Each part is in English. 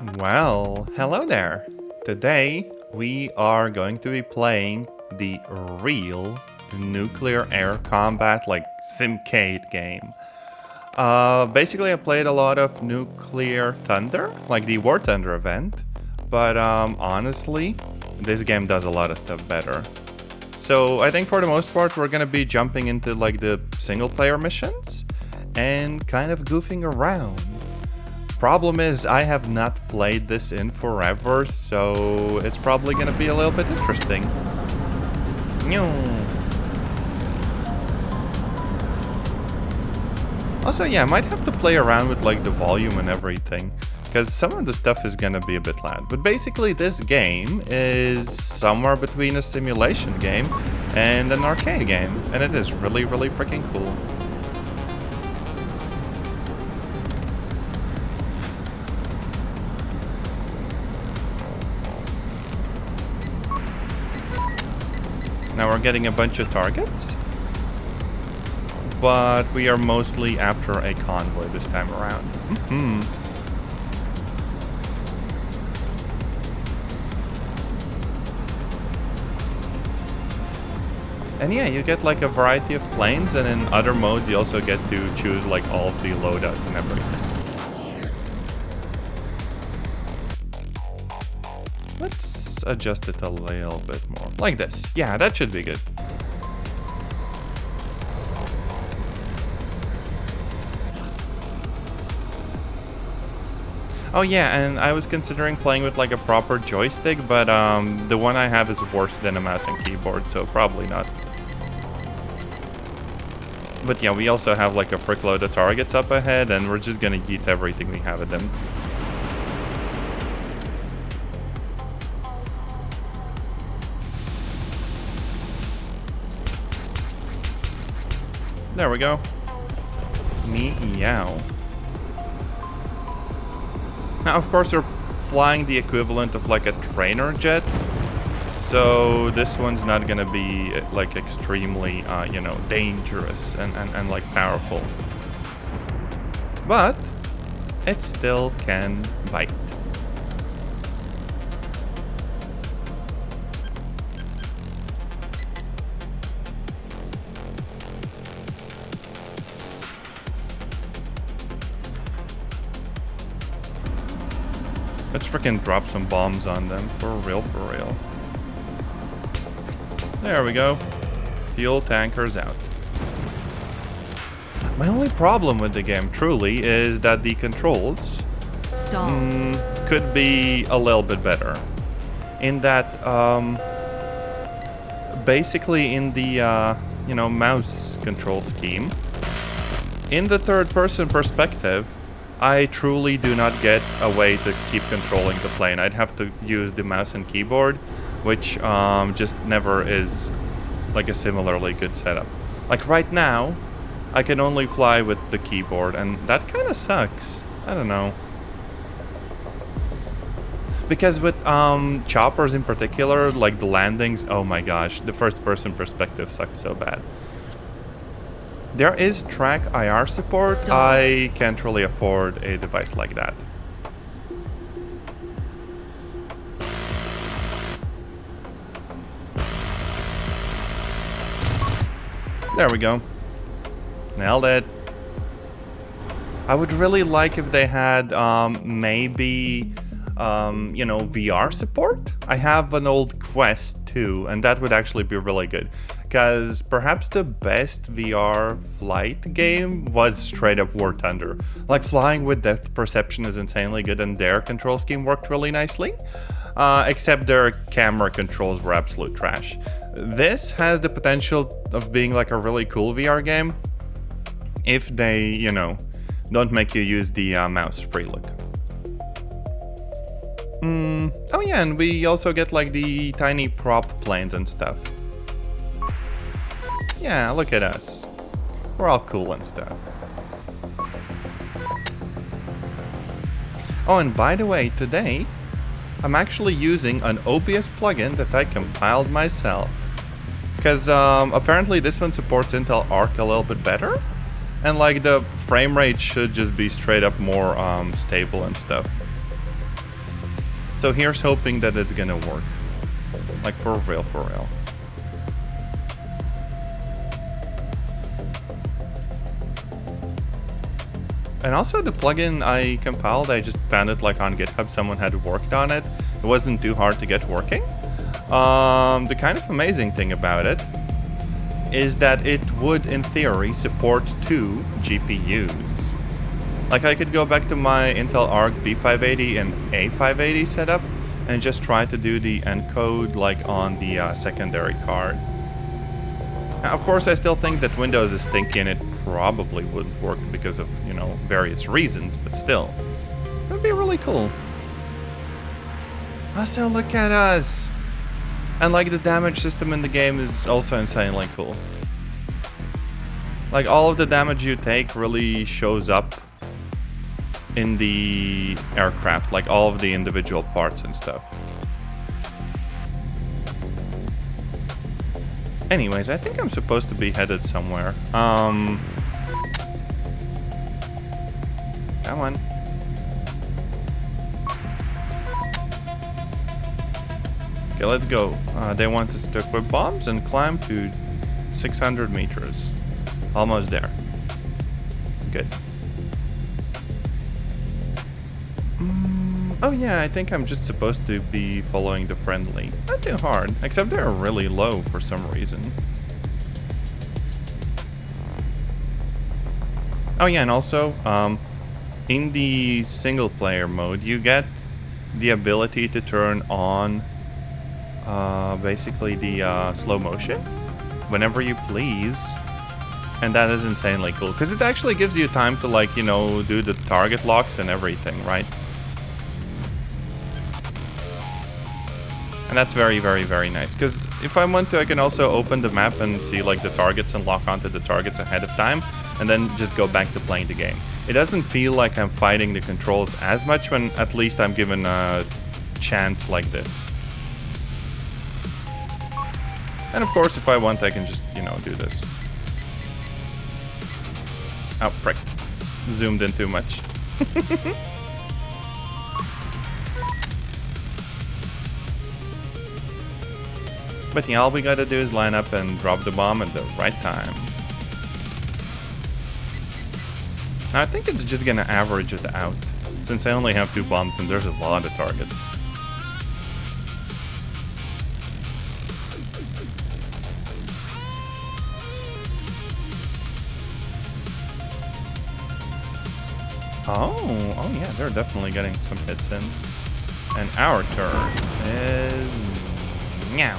Well, hello there. Today we are going to be playing the real nuclear air combat like Simcade game. Basically I played a lot of Nuclear Thunder, like the War Thunder event, but honestly, this game does a lot of stuff better. So I think for the most part we're gonna be jumping into like the single player missions and kind of goofing around. Problem is, I have not played this in forever, so it's probably gonna be a little bit interesting. Also, yeah, I might have to play around with like the volume and everything, because some of the stuff is gonna be a bit loud. But basically, this game is somewhere between a simulation game and an arcade game, and it is really, really freaking cool. Now we're getting a bunch of targets, but we are mostly after a convoy this time around. And yeah, you get like a variety of planes, and in other modes you also get to choose like all of the loadouts and everything. Let's adjust it a little bit more. Like this. Yeah, that should be good. Oh yeah, and I was considering playing with like a proper joystick, but the one I have is worse than a mouse and keyboard, so probably not. But yeah, we also have like a frick load of targets up ahead, and we're just gonna yeet everything we have at them. There we go. Meow. Now, of course, we're flying the equivalent of like a trainer jet, so this one's not gonna be like extremely, dangerous and like powerful. But it still can bite. Let's freaking drop some bombs on them, for real, for real. There we go. Fuel tankers out. My only problem with the game, truly, is that the controls could be a little bit better. In that, basically in the, mouse control scheme, in the third-person perspective, I truly do not get a way to keep controlling the plane. I'd have to use the mouse and keyboard, which just never is like a similarly good setup. Like right now, I can only fly with the keyboard, and that kind of sucks. I don't know. Because with choppers in particular, like the landings, oh my gosh, the first-person perspective sucks so bad. There is track IR support. Stop. I can't really afford a device like that. There we go. Nailed it. I would really like if they had maybe VR support. I have an old Quest 2, and that would actually be really good. Because perhaps the best VR flight game was straight up War Thunder. Like, flying with depth perception is insanely good, and their control scheme worked really nicely. Except their camera controls were absolute trash. This has the potential of being like a really cool VR game if they, don't make you use the mouse free look. Oh yeah, and we also get like the tiny prop planes and stuff. Yeah, look at us. We're all cool and stuff. Oh, and by the way, today, I'm actually using an OBS plugin that I compiled myself. Because apparently this one supports Intel Arc a little bit better. And like the frame rate should just be straight up more stable and stuff. So here's hoping that it's gonna work. Like for real, for real. And also the plugin I compiled, I just found it like on GitHub, someone had worked on it. It wasn't too hard to get working. The kind of amazing thing about it is that it would, in theory, support 2 GPUs. Like I could go back to my Intel Arc B580 and A580 setup and just try to do the encode like on the secondary card. Now, of course, I still think that Windows is stinky and it probably wouldn't work because of, you know, various reasons, but still, that'd be really cool. Also, look at us! And like the damage system in the game is also insanely cool. Like all of the damage you take really shows up in the aircraft, like all of the individual parts and stuff. Anyways, I think I'm supposed to be headed somewhere. Come on. Okay, let's go. They want us to equip bombs and climb to 600 meters. Almost there. Good. Oh yeah, I think I'm just supposed to be following the friendly. Not too hard, except they're really low for some reason. Oh yeah, and also, in the single player mode, you get the ability to turn on basically the slow motion whenever you please. And that is insanely cool, because it actually gives you time to, like, you know, do the target locks and everything, right? And that's very, very, very nice, because if I want to, I can also open the map and see, like, the targets and lock onto the targets ahead of time, and then just go back to playing the game. It doesn't feel like I'm fighting the controls as much when at least I'm given a chance like this. And of course, if I want, I can just, you know, do this. Oh, frick. Zoomed in too much. But yeah, all we gotta do is line up and drop the bomb at the right time. Now I think it's just gonna average it out, since I only have 2 bombs and there's a lot of targets. Oh yeah, they're definitely getting some hits in. And our turn is... meow.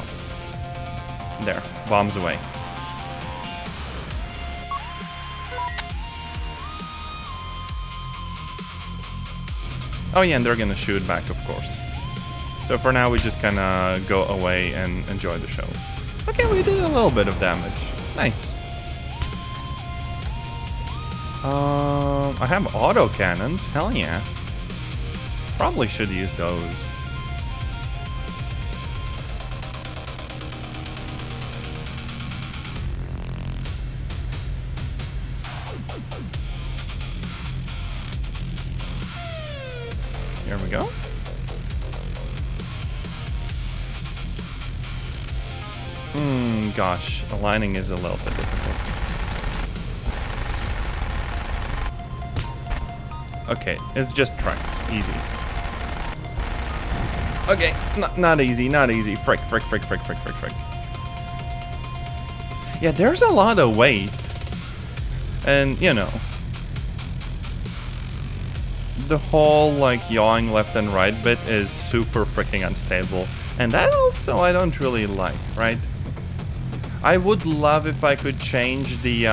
There, bombs away. Oh yeah, and they're gonna shoot back, of course. So for now, we just kinda go away and enjoy the show. Okay, we did a little bit of damage. Nice. I have auto cannons. Hell yeah. Probably should use those. Here we go. Gosh, aligning is a little bit difficult. Okay, it's just trucks. Easy. Okay, not easy, not easy. Frick. Yeah, there's a lot of weight. And, you know, the whole, like, yawing left and right bit is super freaking unstable. And that also I don't really like, right? I would love if I could change the,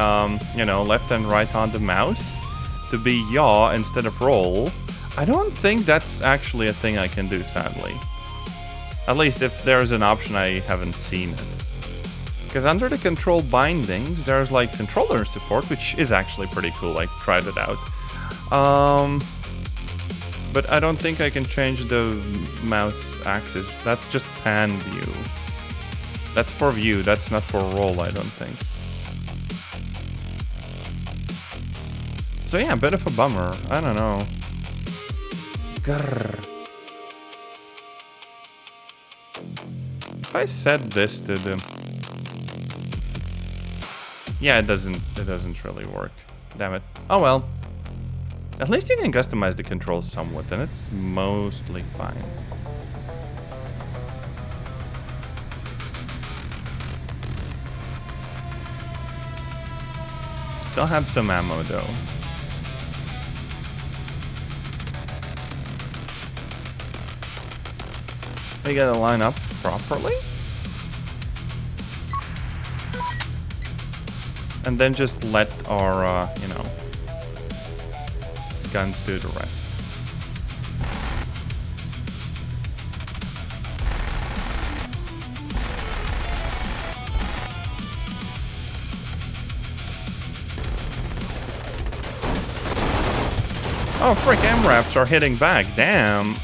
you know, left and right on the mouse to be yaw instead of roll. I don't think that's actually a thing I can do, sadly. At least if there's an option, I haven't seen it. Because under the control bindings, there's like controller support, which is actually pretty cool. I tried it out. But I don't think I can change the mouse axis. That's just pan view. That's for view, that's not for roll, I don't think. So yeah, a bit of a bummer. I don't know. Grrr. I set this to the... Yeah, it doesn't really work. Damn it. Oh well. At least you can customize the controls somewhat, and it's mostly fine. Still have some ammo though. We gotta line up properly. And then just let our, you know, guns do the rest. Oh, frick, MRAPs are hitting back, damn.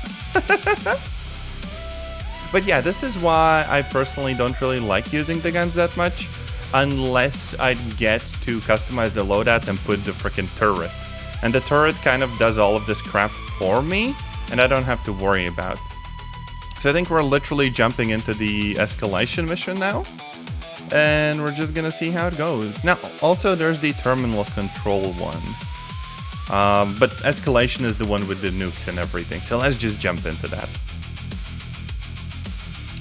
But yeah, this is why I personally don't really like using the guns that much, unless I get to customize the loadout and put the frickin' turret. And the turret kind of does all of this crap for me, and I don't have to worry about. So I think we're literally jumping into the escalation mission now, and we're just gonna see how it goes. Now, also there's the terminal control one. But escalation is the one with the nukes and everything, so let's just jump into that.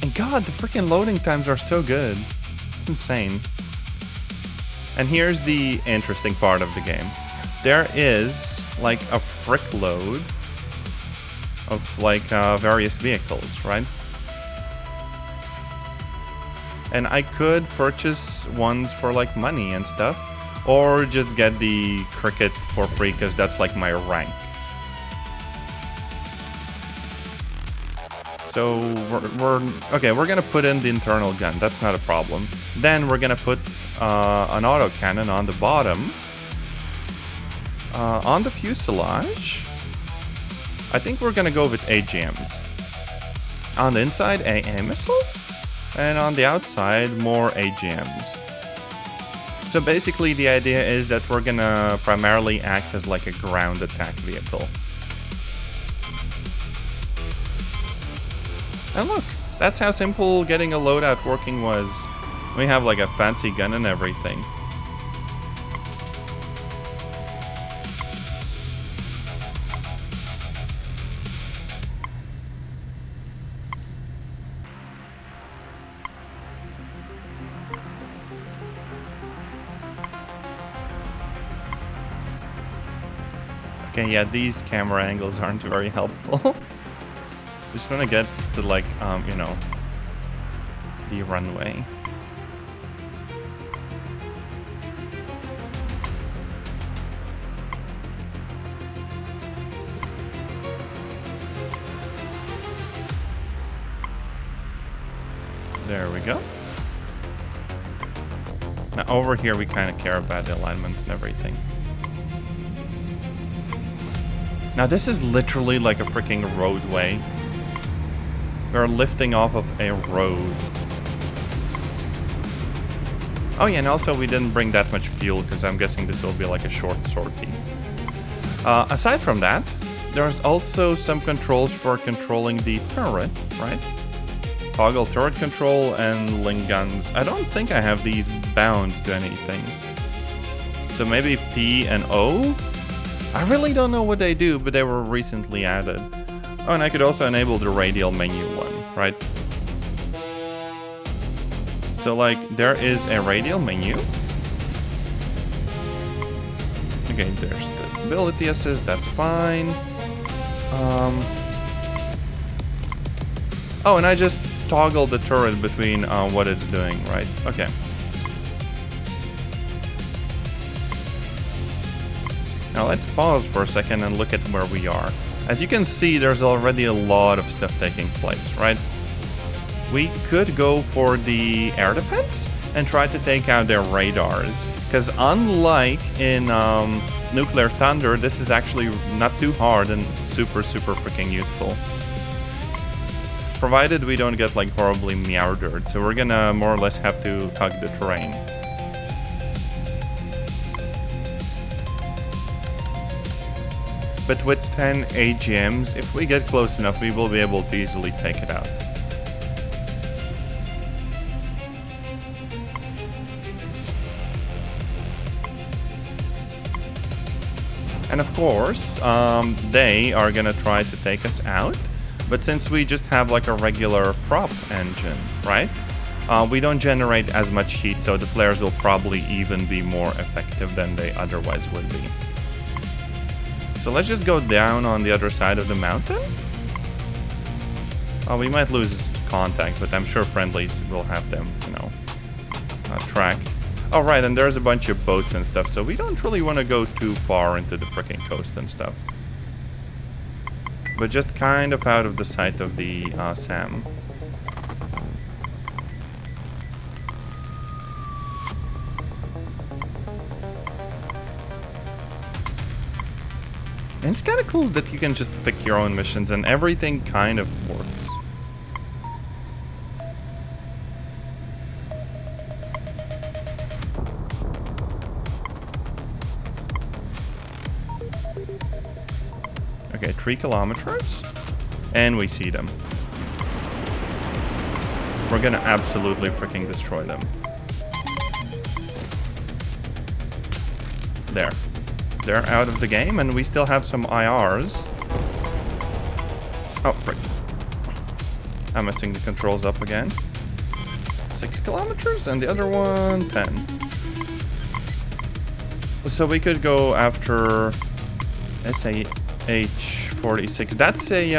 And god, the freaking loading times are so good. It's insane. And here's the interesting part of the game. There is like a frick load of like various vehicles, right? And I could purchase ones for like money and stuff, or just get the cricket for free because that's like my rank. So we're gonna put in the internal gun, that's not a problem. Then we're gonna put an autocannon on the bottom. On the fuselage, I think we're gonna go with AGMs. On the inside, AA missiles, and on the outside, more AGMs. So basically the idea is that we're gonna primarily act as like a ground attack vehicle. And look, that's how simple getting a loadout working was. We have like a fancy gun and everything. Okay, yeah, these camera angles aren't very helpful. Just want to get to like, you know, the runway. There we go. Now over here we kind of care about the alignment and everything. Now this is literally like a freaking roadway. We're lifting off of a road. Oh yeah, and also we didn't bring that much fuel because I'm guessing this will be like a short sortie. Aside from that, there's also some controls for controlling the turret, right? Toggle turret control and link guns. I don't think I have these bound to anything. So maybe P and O? I really don't know what they do, but they were recently added. Oh, and I could also enable the radial menu one, right? So like, there is a radial menu. Okay, there's the ability assist, that's fine. Oh, and I just toggle the turret between what it's doing, right? Okay. Now let's pause for a second and look at where we are. As you can see, there's already a lot of stuff taking place, right? We could go for the air defense and try to take out their radars. Because unlike in Nuclear Thunder, this is actually not too hard and super freaking useful. Provided we don't get like horribly meowdered, so we're gonna more or less have to tug the terrain. But with 10 AGMs, if we get close enough, we will be able to easily take it out. And of course, they are gonna try to take us out. But since we just have like a regular prop engine, right? We don't generate as much heat, so the flares will probably even be more effective than they otherwise would be. So let's just go down on the other side of the mountain. We might lose contact, but I'm sure friendlies will have them, you know, tracked. Oh, right, and there's a bunch of boats and stuff, so we don't really want to go too far into the freaking coast and stuff. But just kind of out of the sight of the SAM. And it's kind of cool that you can just pick your own missions and everything kind of works. Okay, 3 kilometers. And we see them. We're gonna absolutely freaking destroy them. There. They're out of the game, and we still have some IRs. Oh, frick. I'm messing the controls up again. 6 kilometers, and the other one, 10. So we could go after SAH-46. That's a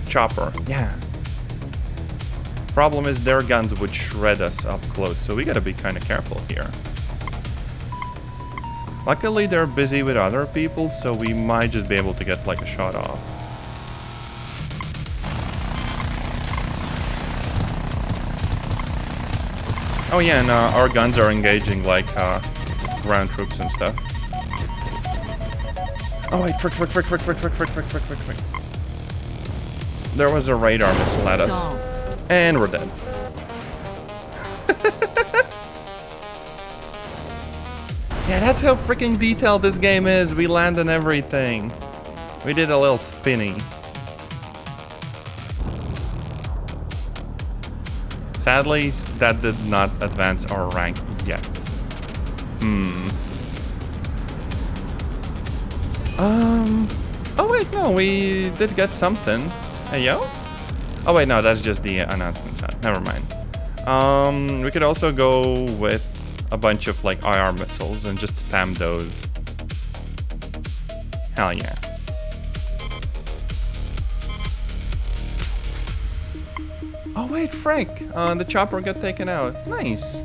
chopper. Yeah. Problem is their guns would shred us up close, so we gotta be kind of careful here. Luckily they're busy with other people, so we might just be able to get like a shot off. Oh yeah, and our guns are engaging like ground troops and stuff. Oh wait, frick. There was a radar missile at us. And we're dead. Yeah, that's how freaking detailed this game is. We land on everything. We did a little spinny. Sadly, that did not advance our rank yet. Oh wait, no, we did get something. Hey, yo? Oh wait, no, that's just the announcement sound. Never mind. We could also go with a bunch of like IR missiles and just spam those. Hell yeah. Oh wait, Frank! The chopper got taken out. Nice.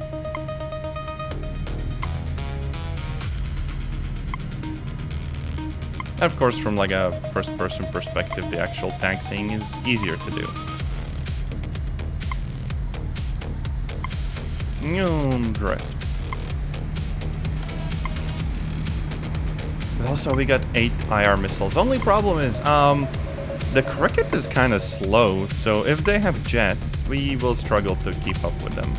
Of course, from like a first-person perspective, the actual taxiing is easier to do. Drift. But also, we got 8 IR missiles. Only problem is, the cricket is kind of slow, so if they have jets, we will struggle to keep up with them.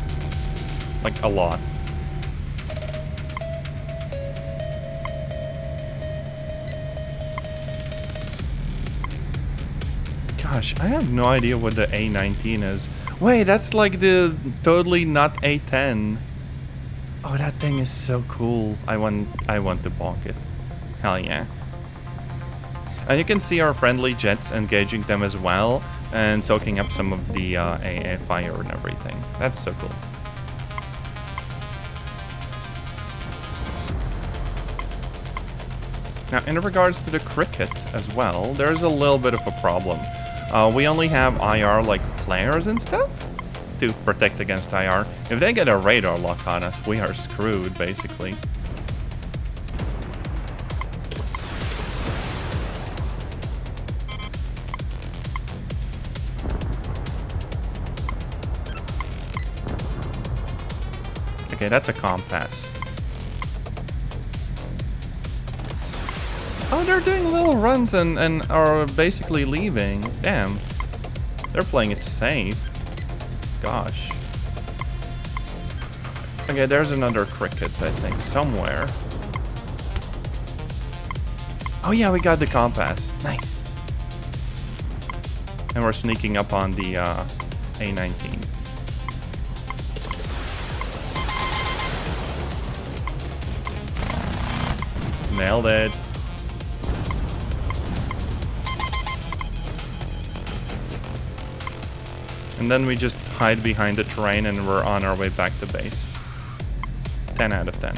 Like, a lot. Gosh, I have no idea what the A19 is. Wait, that's like the totally not A10. Oh, that thing is so cool. I want to bonk it. Hell yeah. And you can see our friendly jets engaging them as well and soaking up some of the AA fire and everything. That's so cool. Now, in regards to the cricket as well, there's a little bit of a problem. We only have IR like flares and stuff to protect against IR. If they get a radar lock on us, we are screwed, basically. Okay, that's a compass. Oh, they're doing little runs and are basically leaving. Damn. They're playing it safe. Gosh. Okay, there's another cricket, I think, somewhere. Oh yeah, we got the compass. Nice. And we're sneaking up on the A19. Nailed it. And then we just hide behind the terrain and we're on our way back to base. 10 out of 10.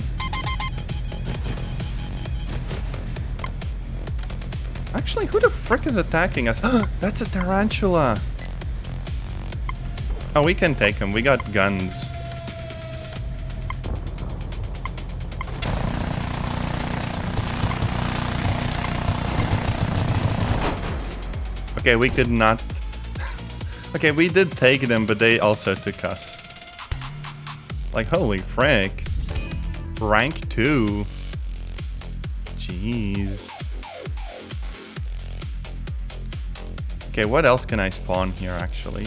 Actually, who the frick is attacking us? That's a tarantula. Oh, we can take him. We got guns. Okay, we could not... Okay, we did take them, but they also took us. Like, holy frick. Rank 2. Jeez. Okay, what else can I spawn here, actually?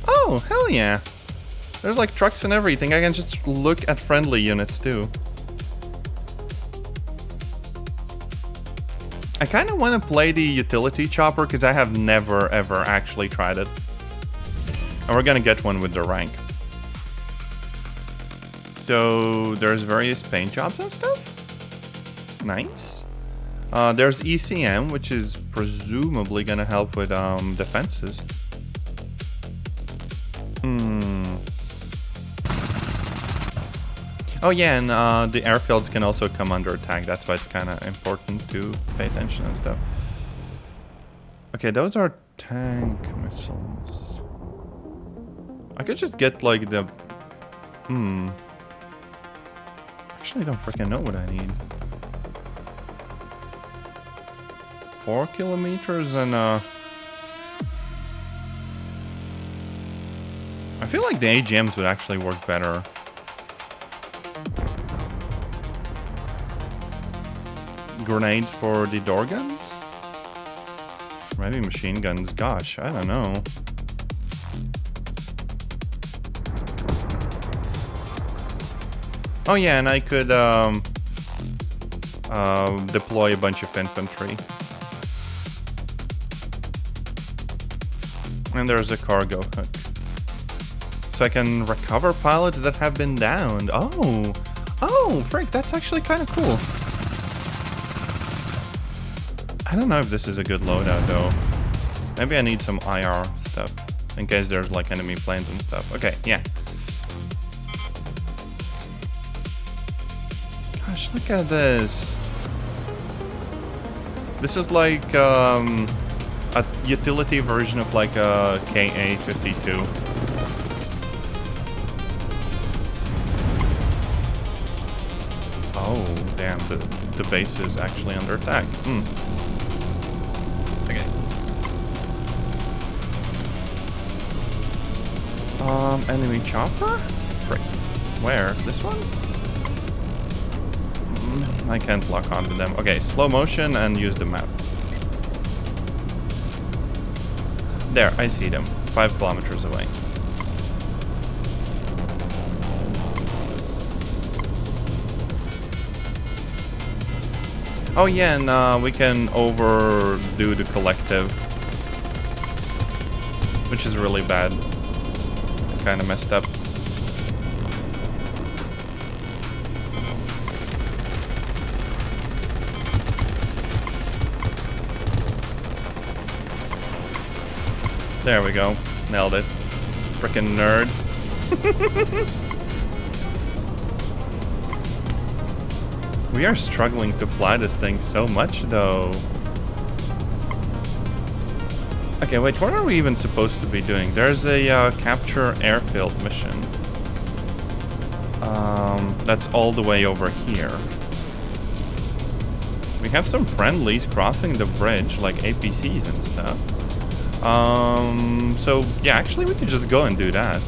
Oh, hell yeah. There's like trucks and everything. I can just look at friendly units, too. I kind of want to play the utility chopper because I have never ever actually tried it. And we're gonna get one with the rank. So there's various paint jobs and stuff. Nice. There's ECM, which is presumably gonna help with defenses. Oh yeah, and the airfields can also come under attack. That's why it's kind of important to pay attention and stuff. Okay, those are tank missiles. I could just get like the... Actually, I don't freaking know what I need. 4 kilometers and I feel like the AGMs would actually work better. Grenades for the door guns? Maybe machine guns. Gosh, I don't know. Oh yeah, and I could deploy a bunch of infantry. And there's a cargo hook. So I can recover pilots that have been downed. Oh, frick, that's actually kind of cool. I don't know if this is a good loadout though. Maybe I need some IR stuff in case there's like enemy planes and stuff. Okay, yeah. Gosh, look at this. This is like a utility version of like a KA-52. Oh, damn, the base is actually under attack. Okay. Enemy chopper? Frick. Where? This one? I can't lock onto them. Okay, slow motion and use the map. There, I see them. 5 kilometers away. Oh yeah, and we can overdo the collective. Which is really bad. Kind of messed up. There we go. Nailed it. Frickin' nerd. We are struggling to fly this thing so much, though. Okay, wait, what are we even supposed to be doing? There's a capture airfield mission. That's all the way over here. We have some friendlies crossing the bridge, like APCs and stuff. So yeah, actually we could just go and do that.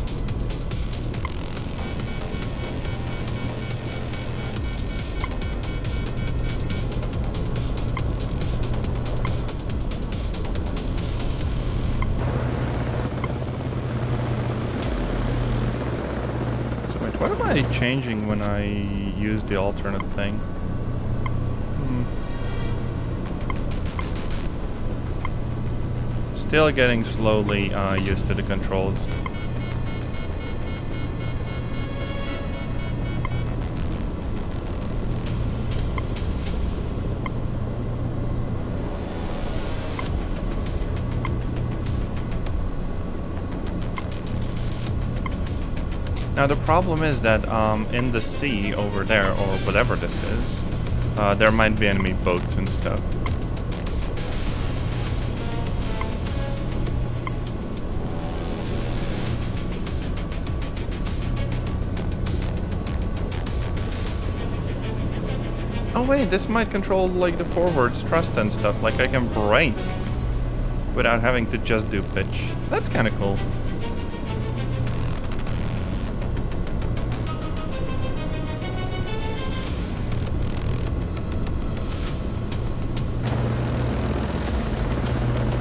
So wait, what am I changing when I use the alternate thing? Still getting slowly used to the controls. Now the problem is that in the sea over there, or whatever this is, there might be enemy boats and stuff. Oh wait, this might control like the forwards thrust and stuff, like I can brake without having to just do pitch. That's kind of cool.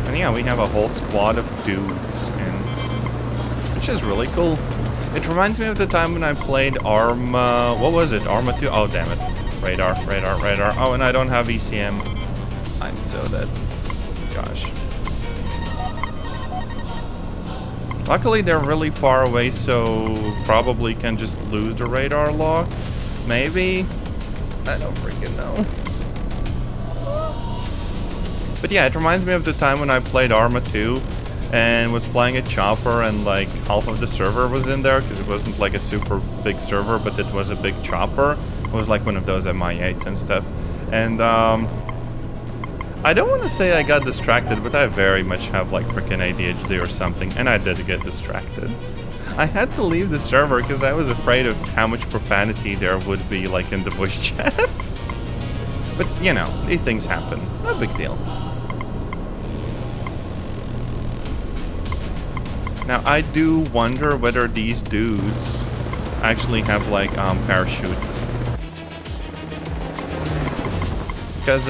And yeah, we have a whole squad of dudes, which is really cool. It reminds me of the time when I played Arma... What was it? Arma 2? Oh, damn it. Radar. Oh, and I don't have ECM. I'm so dead. Gosh. Luckily, they're really far away, so probably can just lose the radar lock. Maybe? I don't freaking know. But yeah, it reminds me of the time when I played Arma 2 and was flying a chopper and like half of the server was in there because it wasn't like a super big server, but it was a big chopper. It was like one of those MI8s and stuff. And I don't want to say I got distracted, but I very much have like freaking ADHD or something, and I did get distracted. I had to leave the server because I was afraid of how much profanity there would be like in the voice chat. But you know, these things happen. No big deal. Now I do wonder whether these dudes actually have like parachutes. Because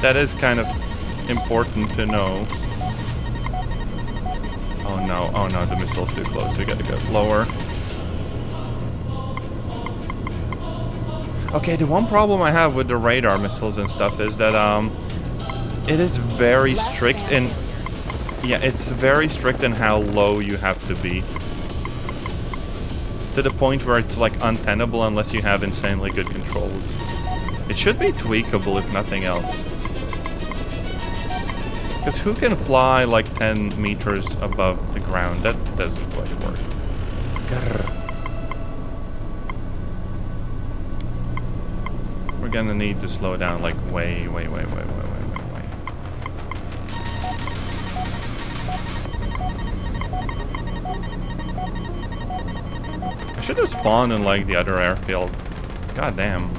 that is kind of important to know. Oh no, the missile's too close. We gotta go lower. Okay, the one problem I have with the radar missiles and stuff is that it is very strict in... Yeah, it's very strict in how low you have to be. To the point where it's like untenable unless you have insanely good controls. It should be tweakable if nothing else. Because who can fly like 10 meters above the ground? That doesn't quite work. Grr. We're gonna need to slow down like way. I should have spawned in like the other airfield. God damn.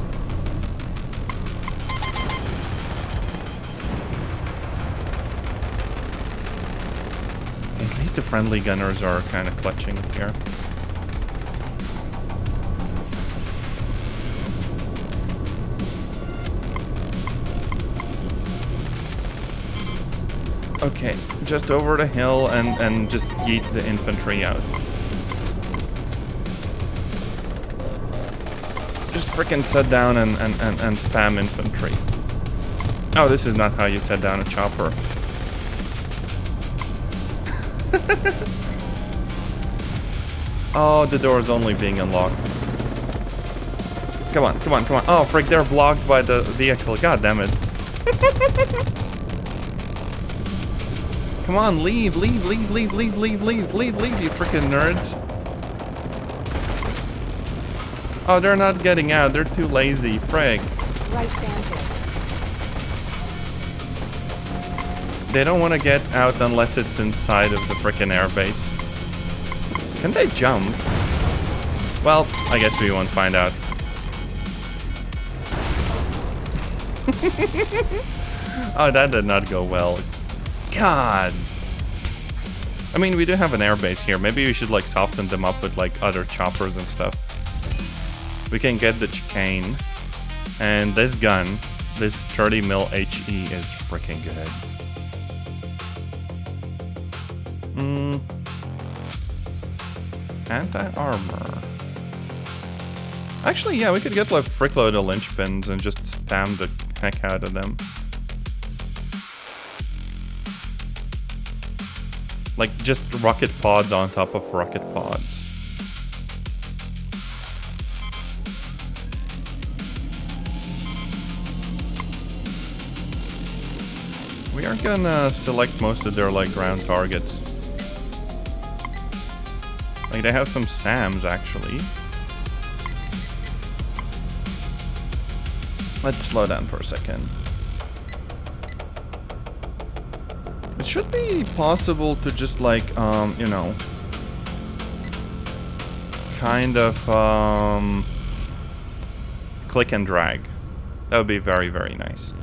At least the friendly gunners are kind of clutching here. Okay, just over the hill and just yeet the infantry out. Just frickin' set down and spam infantry. Oh, this is not how you set down a chopper. Oh, the door is only being unlocked. Come on. Oh, frick, they're blocked by the vehicle. God damn it. Come on, leave, you freaking nerds. Oh, they're not getting out. They're too lazy. Frick. Right standard. They don't want to get out unless it's inside of the frickin' airbase. Can they jump? Well, I guess we won't find out. Oh, that did not go well. God. I mean, we do have an airbase here. Maybe we should like soften them up with like other choppers and stuff. We can get the chicane. And this gun, this 30 mil HE is freaking good. Anti-armor. Actually, yeah, we could get like frickload of linchpins and just spam the heck out of them. Like just rocket pods on top of rocket pods. We are gonna select most of their like ground targets. Like Like, they have some SAMs, actually. Let's slow down for a second. It should be possible to just, like, you know, kind of, click and drag. That would be very, very nice.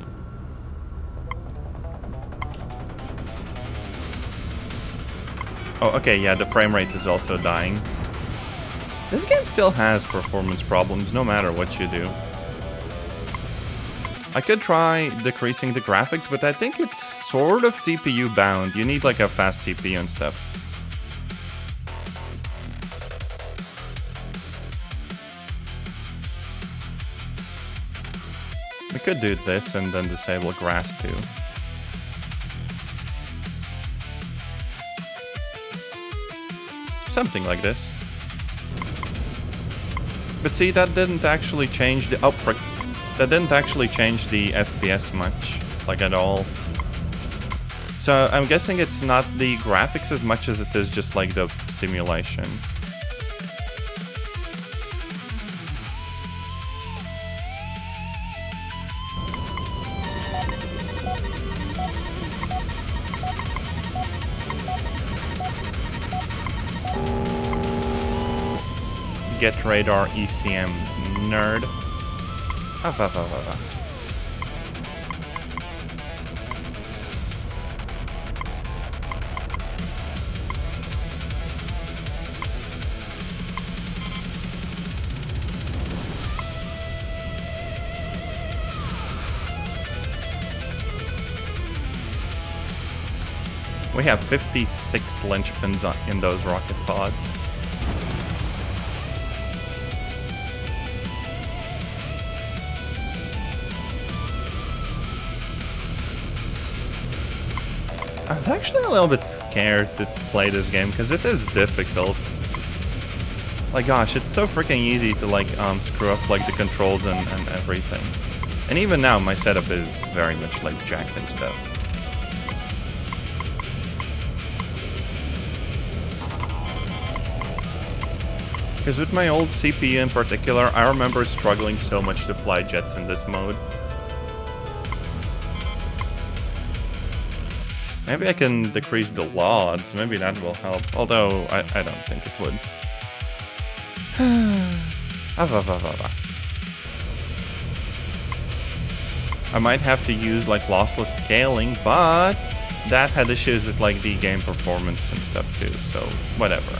Oh, okay, yeah, the frame rate is also dying. This game still has performance problems, no matter what you do. I could try decreasing the graphics, but I think it's sort of CPU bound. You need like a fast CPU and stuff. We could do this and then disable grass too. Something like this. But see, that didn't actually change the... Oh, frick. That didn't actually change the FPS much, like at all. So I'm guessing it's not the graphics as much as it is just like the simulation. Get radar ECM nerd. We have 56 linchpins in those rocket pods. I was actually a little bit scared to play this game because it is difficult. Like, gosh, it's so freaking easy to like screw up like the controls and everything. And even now, my setup is very much like jacked and stuff. Because with my old CPU in particular, I remember struggling so much to fly jets in this mode. Maybe I can decrease the LODs, maybe that will help, although I don't think it would. I might have to use like lossless scaling, but that had issues with like the game performance and stuff too, so whatever.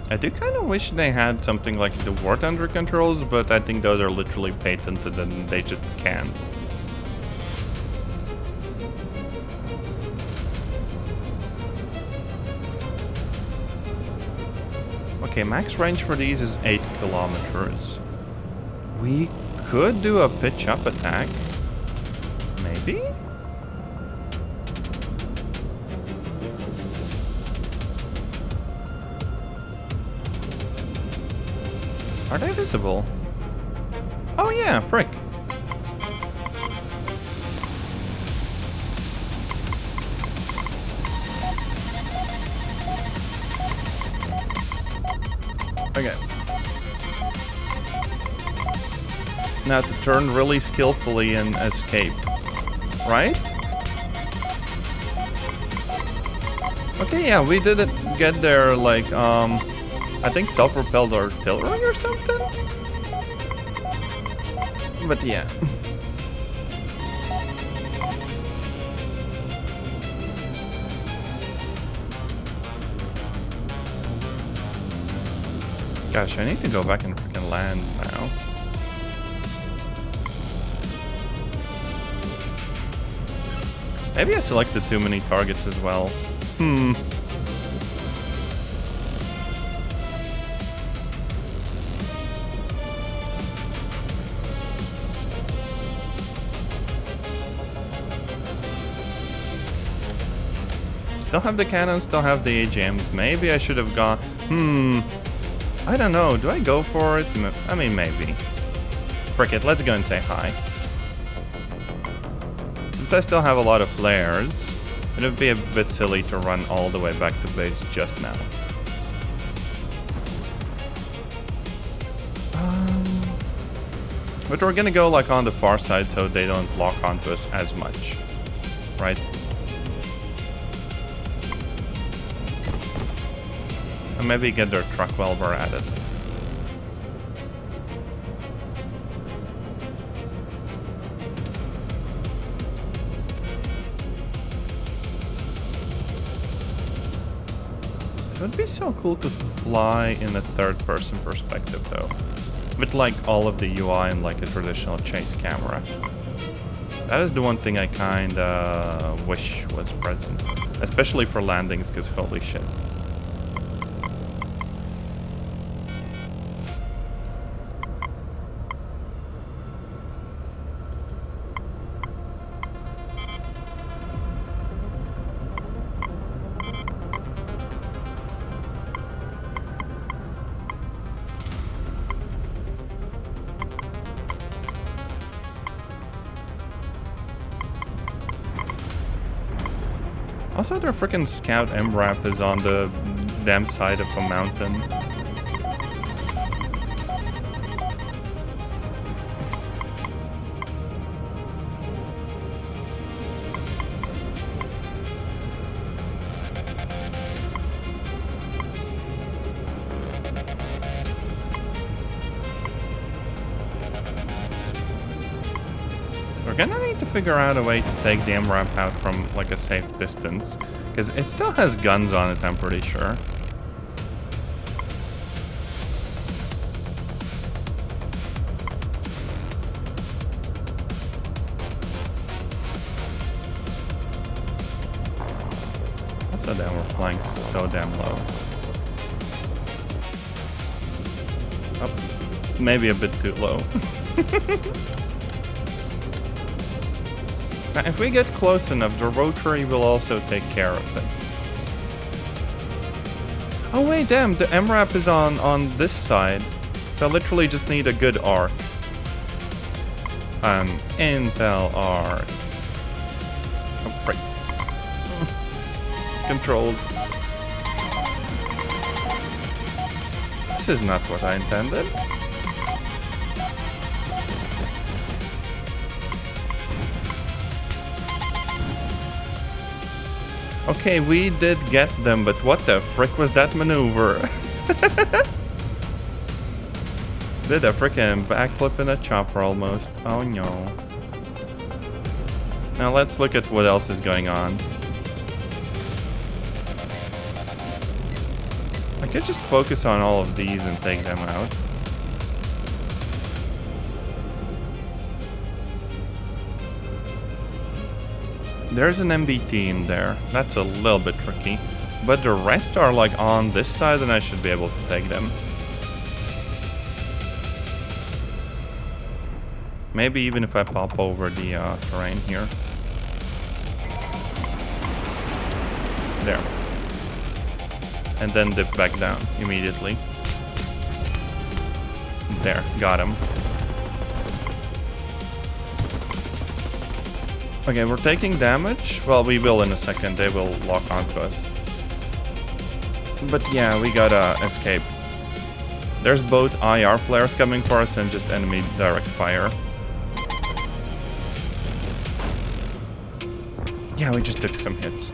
I do kind of wish they had something like the War Thunder controls, but I think those are literally patented and they just can't. Okay, max range for these is 8 kilometers. We could do a pitch up attack. Maybe? Are they visible? Oh yeah, frick. Okay. Now to turn really skillfully and escape. Right? Okay, yeah, we didn't get there like, I think self-propelled artillery or something? But yeah. Gosh, I need to go back and freaking land now. Maybe I selected too many targets as well. Still have the cannons, still have the AGMs. Maybe I should have gone... I don't know. Do I go for it? I mean, maybe. Frick it, let's go and say hi. It's since I still have a lot of flares, it would be a bit silly to run all the way back to base just now. But we're gonna go like on the far side so they don't lock onto us as much, right? And maybe get their truck while we're at it. It would be so cool to fly in a third-person perspective though. With like all of the UI and like a traditional chase camera. That is the one thing I kinda wish was present. Especially for landings, because holy shit. Also, their freaking scout MRAP is on the damn side of a mountain. We're gonna need to figure out a way to take the MRAP out from like a safe distance, because it still has guns on it, I'm pretty sure. Also, damn, we're flying so damn low. Oh, maybe a bit too low. Now, if we get close enough, the rotary will also take care of it. Oh wait, damn, the MRAP is on this side. So I literally just need a good arc. Intel arc. Oh, right. Controls. This is not what I intended. Okay, we did get them, but what the frick was that maneuver? Did a frickin' backflip in a chopper almost. Oh no. Now let's look at what else is going on. I could just focus on all of these and take them out. There's an MBT in there. That's a little bit tricky. But the rest are like on this side and I should be able to take them. Maybe even if I pop over the terrain here. There. And then dip back down immediately. There, got him. Okay, we're taking damage. Well, we will in a second. They will lock onto us. But yeah, we gotta escape. There's both IR flares coming for us and just enemy direct fire. Yeah, we just took some hits.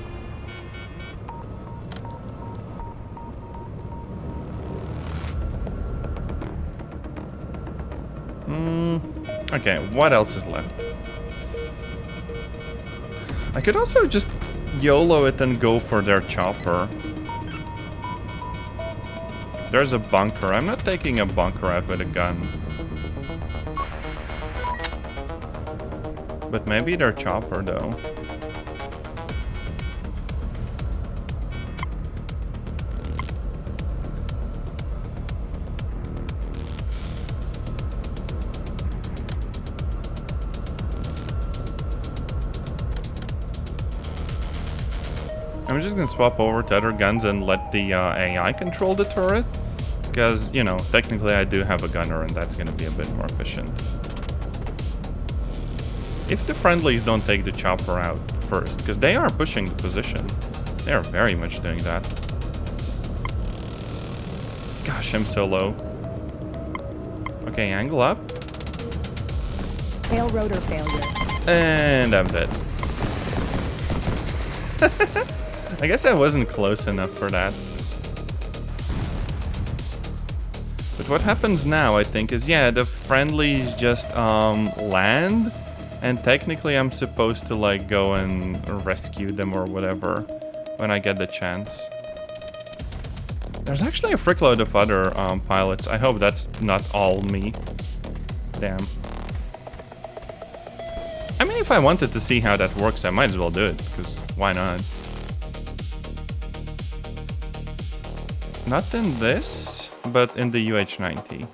Okay, what else is left? I could also just YOLO it and go for their chopper. There's a bunker. I'm not taking a bunker out with a gun. But maybe their chopper though. I'm just gonna swap over to other guns and let the AI control the turret. Because, you know, technically I do have a gunner and that's gonna be a bit more efficient. If the friendlies don't take the chopper out first, because they are pushing the position. They are very much doing that. Gosh, I'm so low. Okay, angle up. Tail rotor failure. And I'm dead. I guess I wasn't close enough for that. But what happens now, I think, is yeah, the friendlies just land, and technically I'm supposed to like go and rescue them or whatever when I get the chance. There's actually a frickload of other pilots. I hope that's not all me. Damn. I mean, if I wanted to see how that works, I might as well do it, because why not? Not in this, but in the UH-90.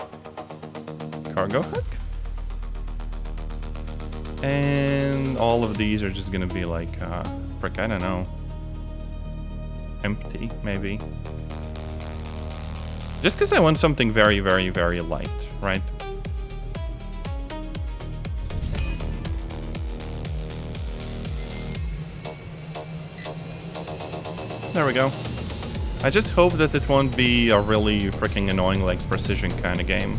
Cargo hook? And all of these are just gonna be like, frick, I don't know. Empty, maybe. Just because I want something very, very, very light, right? There we go. I just hope that it won't be a really freaking annoying, like, precision kind of game.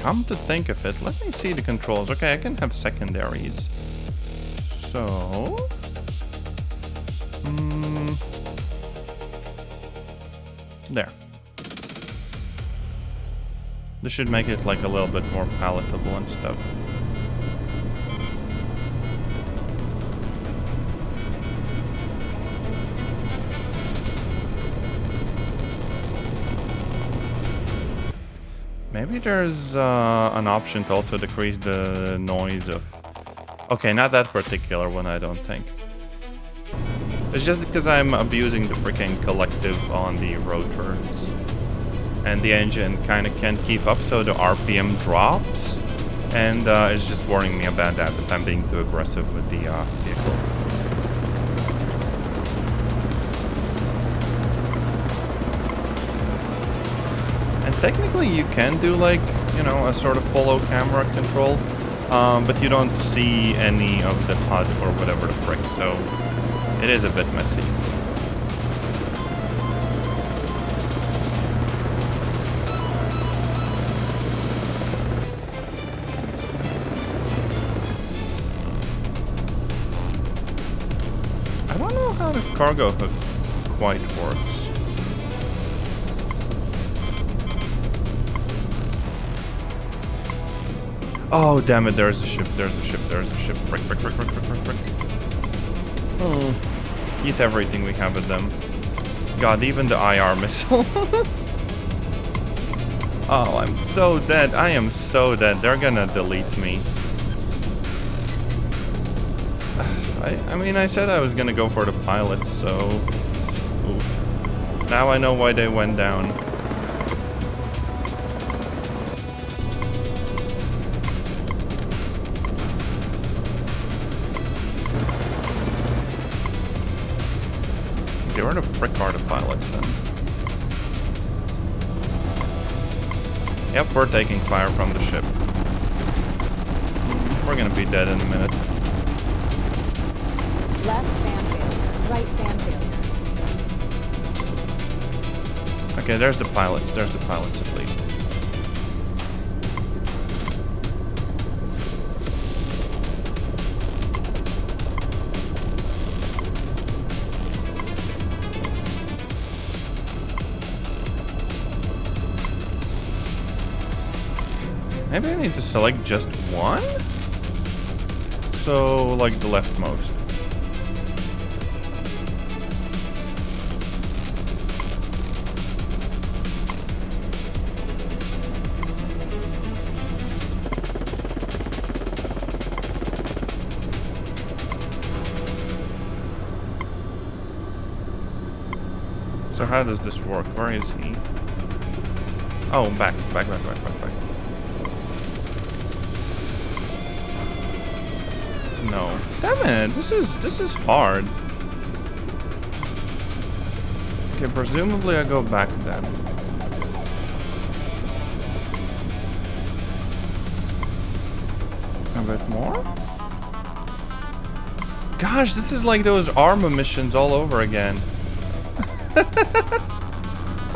Come to think of it, let me see the controls. Okay, I can have secondaries. So... there. This should make it like a little bit more palatable and stuff. Maybe there's an option to also decrease the noise of... Okay, not that particular one, I don't think. It's just because I'm abusing the freaking collective on the rotors. And the engine kind of can't keep up, so the RPM drops. And it's just worrying me about that I'm being too aggressive with the vehicle. And technically you can do like, you know, a sort of follow camera control, but you don't see any of the HUD or whatever the frick, so it is a bit messy. I don't know how the cargo hook quite works. Oh, damn it, there's a ship, there's a ship, there's a ship. Frick, frick, frick, frick, frick, frick, frick. Oh, eat everything we have at them. God, even the IR missiles. Oh, I'm so dead. I am so dead. They're gonna delete me. I mean, I said I was gonna go for the pilots, so... Oof. Now I know why they went down. Okay, where the frick are the pilots then? Yep, we're taking fire from the ship. We're gonna be dead in a minute. Left fan failure. Right fan failure. Okay, there's the pilots. There's the pilots at least. Maybe I need to select just one? So, like the leftmost. So how does this work? Where is he? Oh, back. No. Damn it, this is hard. Okay, presumably I go back then. A bit more? Gosh, this is like those Arma missions all over again.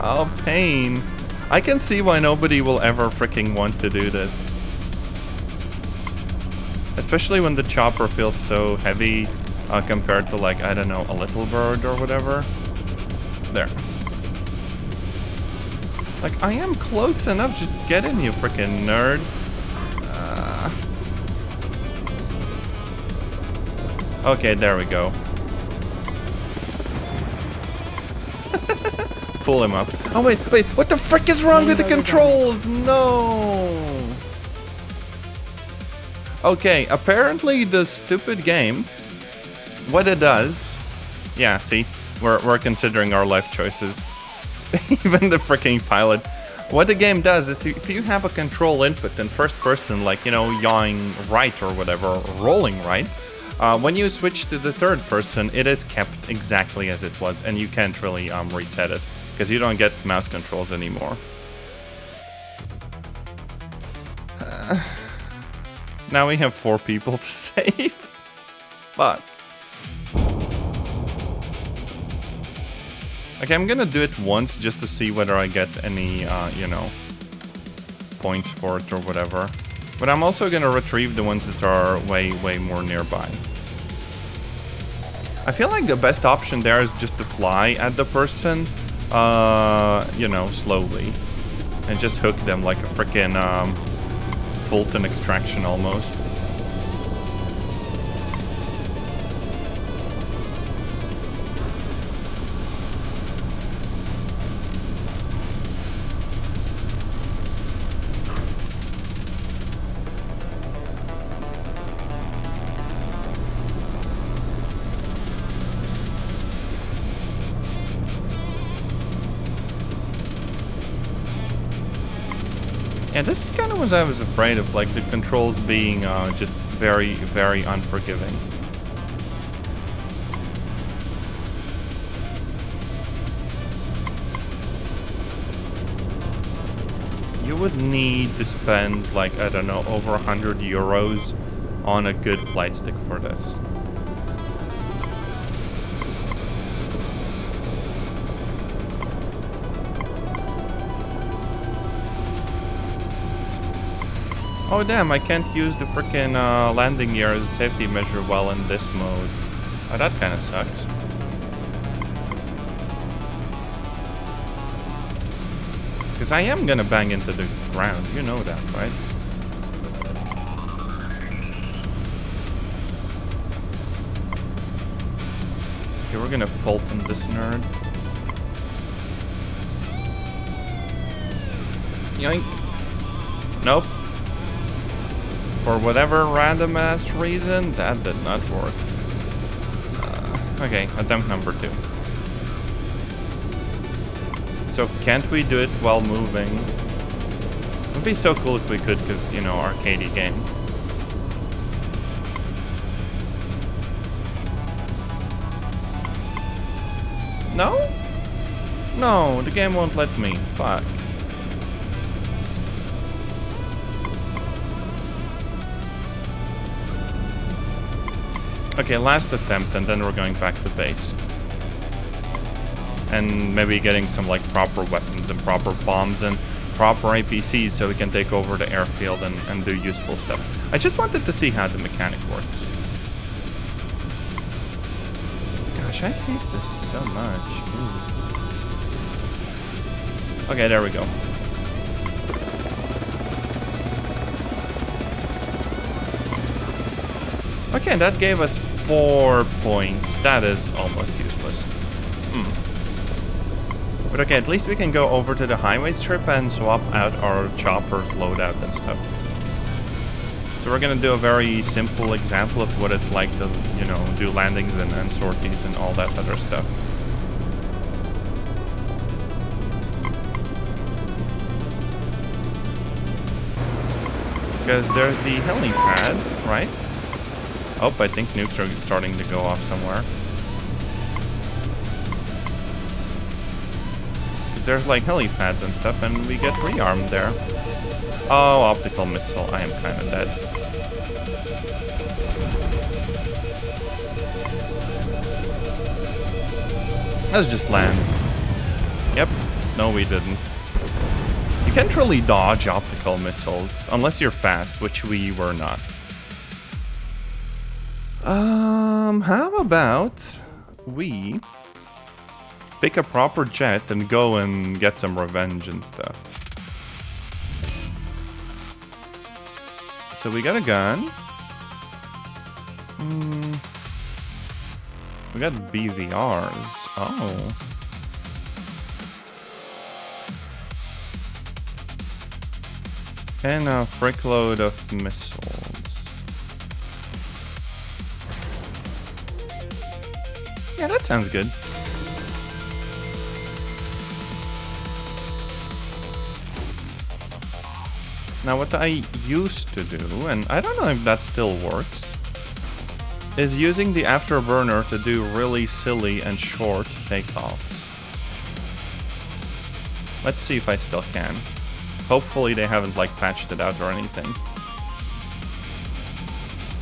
Oh, pain. I can see why nobody will ever freaking want to do this. Especially when the chopper feels so heavy compared to, like, I don't know, a little bird or whatever. There. Like, I am close enough. Just get in, you freaking nerd. Okay, there we go. Pull him up. Oh, wait. What the frick is wrong with the controls? No. Okay, apparently the stupid game, what it does... Yeah, see? We're considering our life choices. Even the freaking pilot. What the game does is if you have a control input in first person, like, you know, yawing right or whatever, or rolling right, when you switch to the third person, it is kept exactly as it was, and you can't really reset it, because you don't get mouse controls anymore. Now we have 4 people to save. Fuck. Okay, I'm gonna do it once just to see whether I get any, you know, points for it or whatever. But I'm also gonna retrieve the ones that are way more nearby. I feel like the best option there is just to fly at the person, you know, slowly. And just hook them like a frickin', Fulton extraction almost. Yeah, this is kind of what I was afraid of, like the controls being just very unforgiving. You would need to spend, like, I don't know, over 100 euros on a good flight stick for this. Oh damn, I can't use the frickin' landing gear as a safety measure while in this mode. Oh, that kinda sucks. Because I am gonna bang into the ground, you know that, right? Okay, we're gonna Fulton this nerd. Yoink. Nope. For whatever random ass reason, that did not work. Okay, attempt number 2. So can't we do it while moving? It would be so cool if we could, because, you know, arcadey game. No? No, the game won't let me. Fuck. Okay, last attempt, and then we're going back to base. And maybe getting some, like, proper weapons and proper bombs and proper APCs so we can take over the airfield and do useful stuff. I just wanted to see how the mechanic works. Gosh, I hate this so much. Ooh. Okay, there we go. Okay, that gave us 4 points. That is almost useless. But okay, at least we can go over to the highway strip and swap out our chopper's loadout and stuff. So we're gonna do a very simple example of what it's like to, you know, do landings and sorties and all that other stuff. Because there's the helipad, right? Oh, I think nukes are starting to go off somewhere. There's like helipads and stuff, and we get rearmed there. Oh, optical missile. I am kind of dead. Let's just land. Yep. No, we didn't. You can't really dodge optical missiles unless you're fast, which we were not. How about we pick a proper jet and go and get some revenge and stuff. So we got a gun. We got BVRs. Oh. And a frickload of missiles. Yeah, that sounds good. Now what I used to do, and I don't know if that still works, is using the afterburner to do really silly and short takeoffs. Let's see if I still can. Hopefully they haven't like patched it out or anything.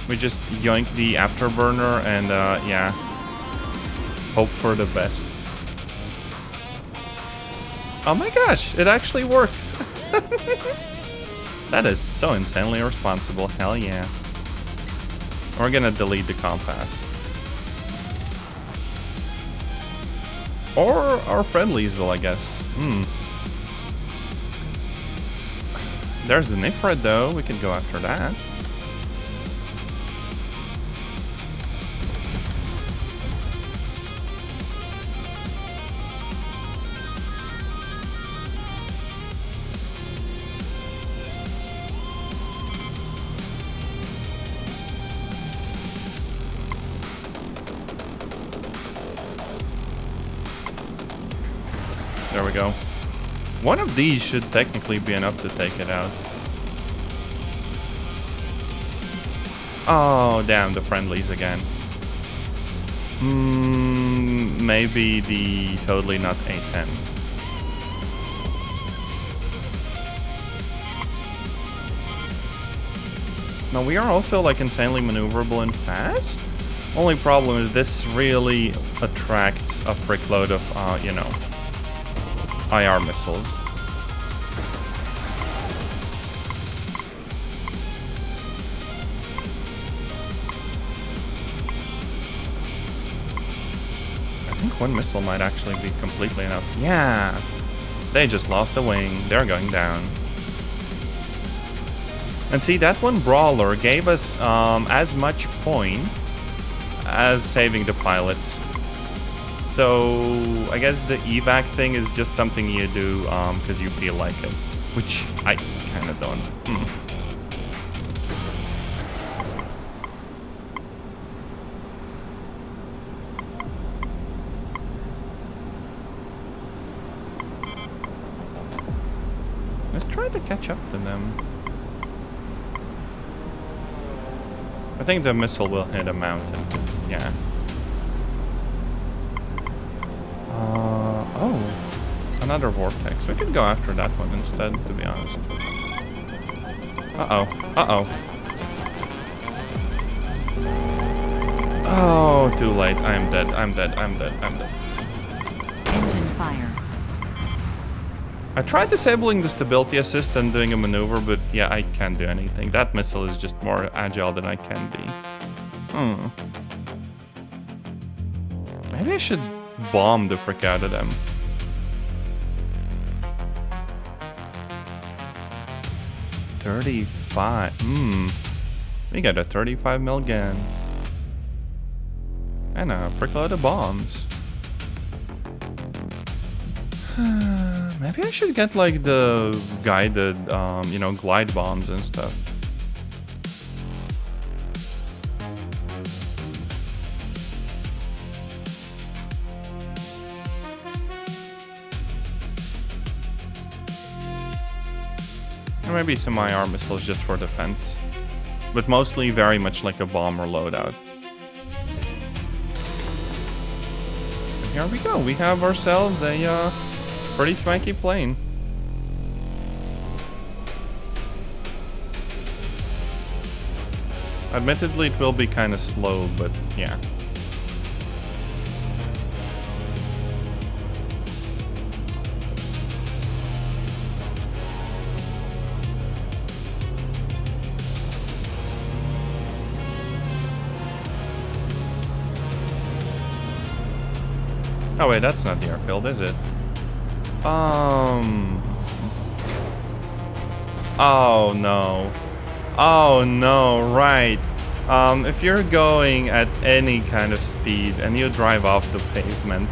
We just yoink the afterburner and yeah, hope for the best. Oh my gosh, it actually works. That is so insanely irresponsible. Hell yeah. We're gonna delete the compass. Or our friendlies will, I guess. There's the infrared though, we can go after that. There we go. One of these should technically be enough to take it out. Oh, damn, the friendlies again. Maybe the totally not A10. Now, we are also like insanely maneuverable and fast. Only problem is this really attracts a frickload of, you know, IR missiles. I think one missile might actually be completely enough. Yeah! They just lost a wing. They're going down. And see, that one brawler gave us as much points as saving the pilots. So I guess the evac thing is just something you do because you feel like it, which I kind of don't. Let's try to catch up to them. I think the missile will hit a mountain. Yeah. Oh, another vortex. We could go after that one instead, to be honest. Oh, too late. I'm dead. I'm dead. Engine fire. I tried disabling the stability assist and doing a maneuver, but yeah, I can't do anything. That missile is just more agile than I can be. Maybe I should bomb the frick out of them. $35. We got a 35 mil gun. And a frickload of bombs. Maybe I should get like the guided, you know, glide bombs and stuff. Maybe some IR missiles just for defense. But mostly very much like a bomber loadout. And here we go. We have ourselves a pretty swanky plane. Admittedly, it will be kind of slow, but yeah. Oh wait, that's not the airfield, is it? Oh no. Oh no, right. If you're going at any kind of speed and you drive off the pavement,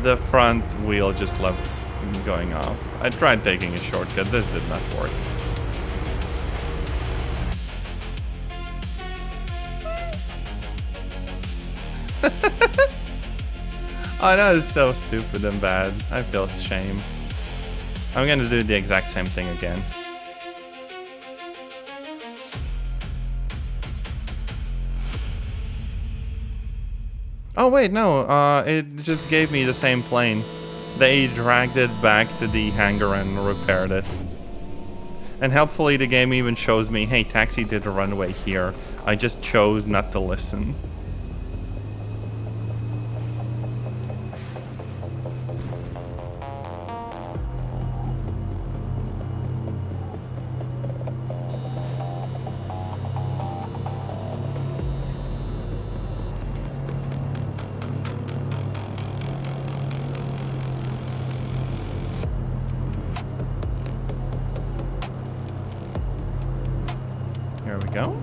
the front wheel just loves going off. I tried taking a shortcut, this did not work. Oh, that is so stupid and bad. I feel shame. I'm gonna do the exact same thing again. Oh wait, no, it just gave me the same plane. They dragged it back to the hangar and repaired it. And helpfully the game even shows me, hey, taxi did a runway here. I just chose not to listen. Here we go.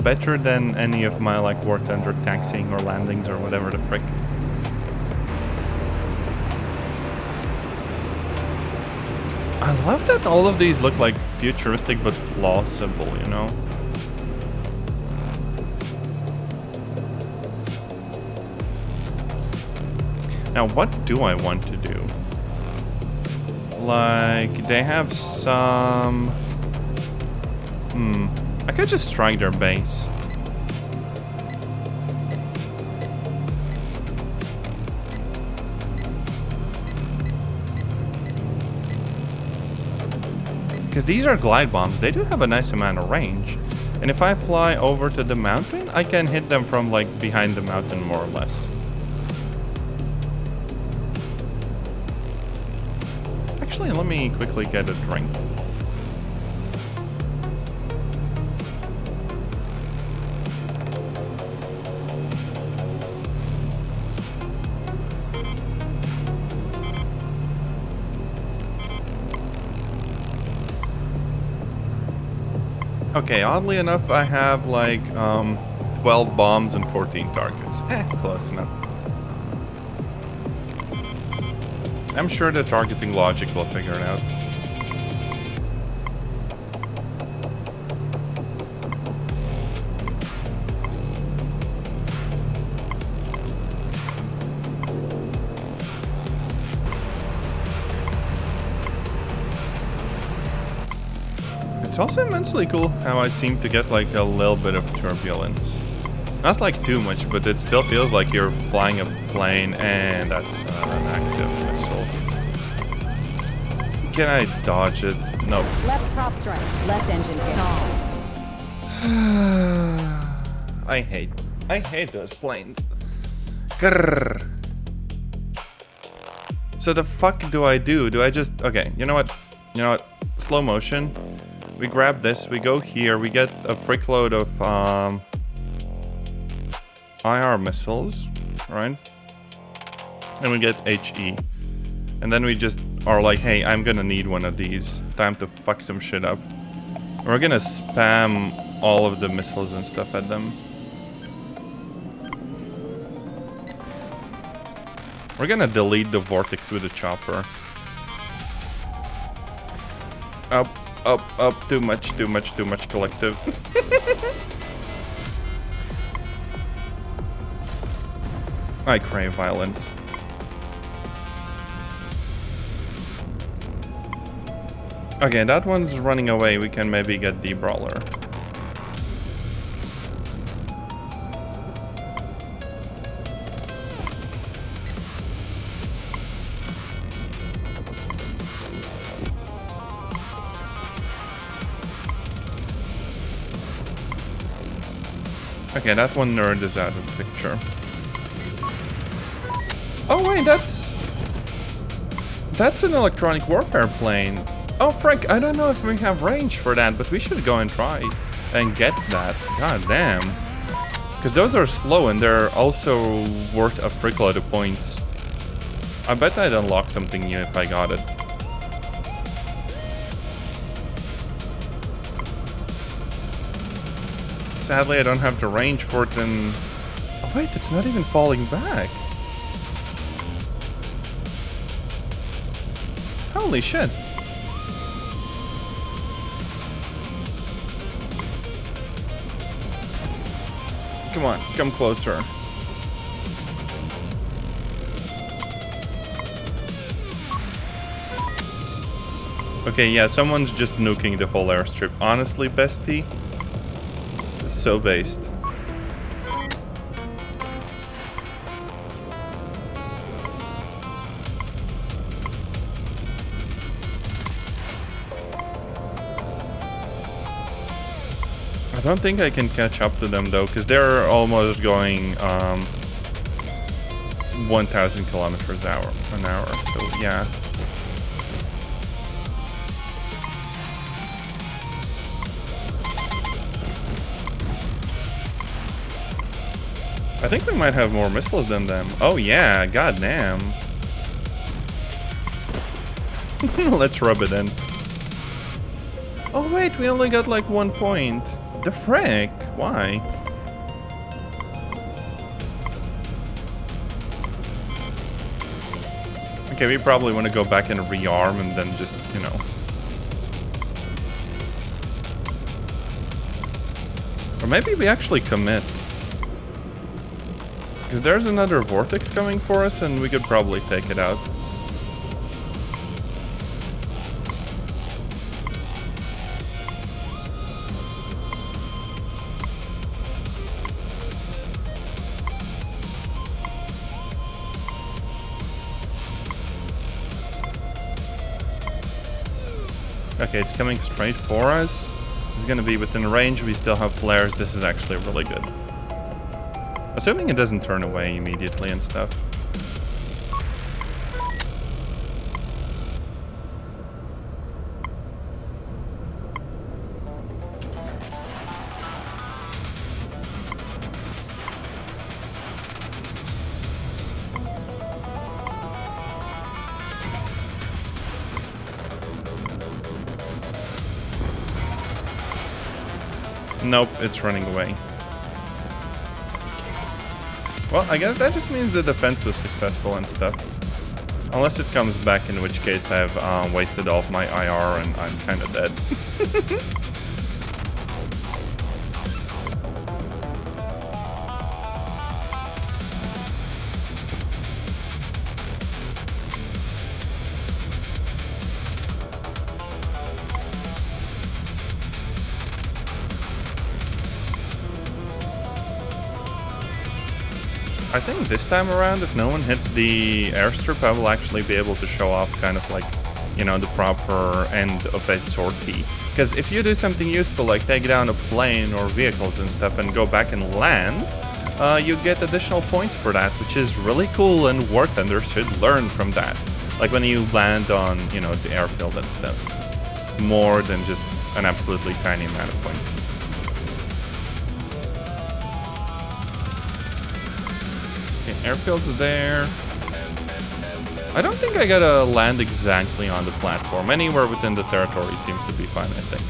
Better than any of my like War Thunder taxiing or landings or whatever the frick. I love that all of these look like futuristic but plausible, you know? Now, what do I want to do? Like, they have some... I could just strike their base. Because these are glide bombs. They do have a nice amount of range. And if I fly over to the mountain, I can hit them from, like, behind the mountain, more or less. Actually, let me quickly get a drink. Okay, oddly enough, I have like 12 bombs and 14 targets. Close enough. I'm sure the targeting logic will figure it out. It's also immensely cool how I seem to get like a little bit of turbulence. Not like too much, but it still feels like you're flying a plane, and that's an active missile. Can I dodge it? Nope. Left prop strike. Left engine stall. I hate those planes. Grrr. So the fuck do I do? Do I just... Okay, you know what? Slow motion. We grab this, we go here, we get a frickload of IR missiles, right? And we get HE. And then we just are like, hey, I'm gonna need one of these. Time to fuck some shit up. We're gonna spam all of the missiles and stuff at them. We're gonna delete the vortex with a chopper. Up, too much collective. I crave violence. Okay, that one's running away. We can maybe get the brawler. Okay, that one nerd is out of the picture. Oh wait, that's an electronic warfare plane. Oh Frank, I don't know if we have range for that, but we should go and try and get that. God damn. Because those are slow and they're also worth a frickload of points. I bet I'd unlock something new if I got it. Sadly, I don't have the range for it and... Oh wait, it's not even falling back. Holy shit. Come on, come closer. Okay, yeah, someone's just nuking the whole airstrip. Honestly, bestie, so based. I don't think I can catch up to them though, because they're almost going 1,000 kilometers an hour. So yeah. I think we might have more missiles than them. Oh yeah, goddamn. Let's rub it in. Oh wait, we only got like 1 point. The frick? Why? Okay, we probably want to go back and rearm and then just, you know. Or maybe we actually commit. Because there's another vortex coming for us and we could probably take it out. Okay, it's coming straight for us. It's gonna be within range. We still have flares. This is actually really good. Assuming it doesn't turn away immediately and stuff. Nope, it's running away. Well, I guess that just means the defense was successful and stuff. Unless it comes back, in which case I've wasted all of my IR and I'm kind of dead. I think this time around, if no one hits the airstrip, I will actually be able to show off kind of like, you know, the proper end of a sortie. Because if you do something useful, like take down a plane or vehicles and stuff and go back and land, you get additional points for that, which is really cool and War Thunder should learn from that. Like when you land on, you know, the airfield and stuff. More than just an absolutely tiny amount of points. Airfield's there. I don't think I gotta land exactly on the platform. Anywhere within the territory seems to be fine, I think.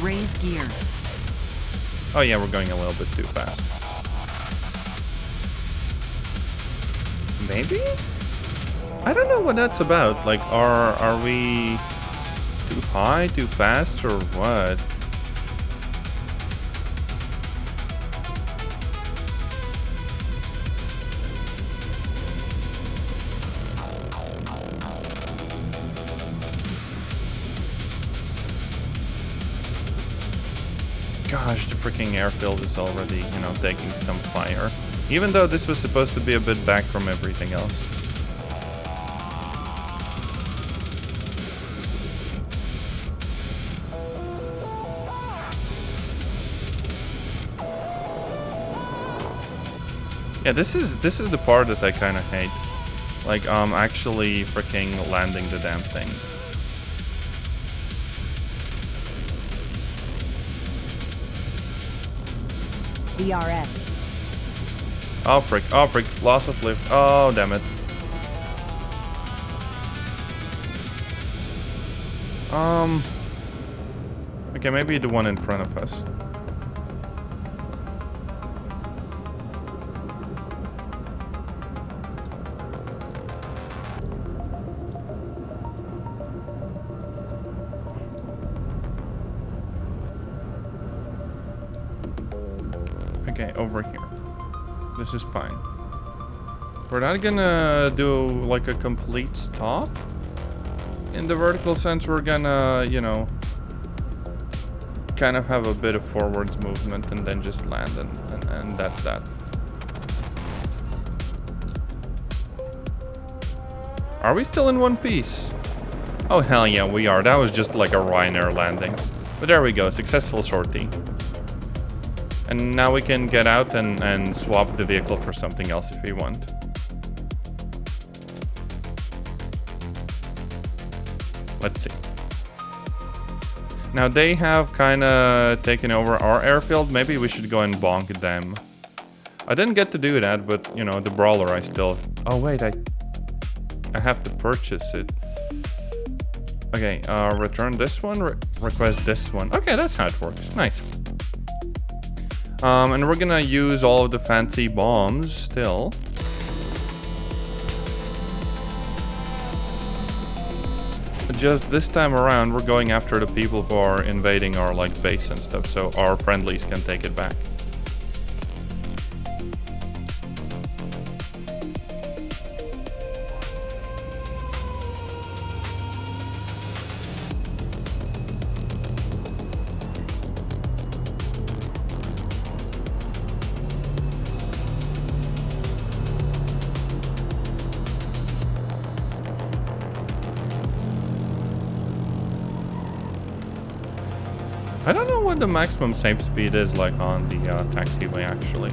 Raise gear. Oh yeah, we're going a little bit too fast. Maybe? I don't know what that's about. Like, are we too high, too fast, or what? Gosh, the freaking airfield is already, you know, taking some fire. Even though this was supposed to be a bit back from everything else. Yeah, this is the part that I kind of hate. Like, actually freaking landing the damn things. VRS. Oh frick, loss of lift. Oh, damn it. Okay, maybe the one in front of us. Okay, over here. This is fine. We're not gonna do like a complete stop. In the vertical sense, we're gonna, you know, kind of have a bit of forwards movement and then just land, and that's that. Are we still in one piece? Oh hell yeah, we are. That was just like a Ryanair landing. But there we go, successful sortie. And now we can get out and swap the vehicle for something else if we want. Let's see. Now they have kind of taken over our airfield. Maybe we should go and bonk them. I didn't get to do that, but you know, the brawler I still... Oh wait, I have to purchase it. Okay, return this one, request this one. Okay, that's how it works. Nice. And we're gonna use all of the fancy bombs still. But just this time around, we're going after the people who are invading our like base and stuff, so our friendlies can take it back. I don't know what the maximum safe speed is like on the taxiway actually.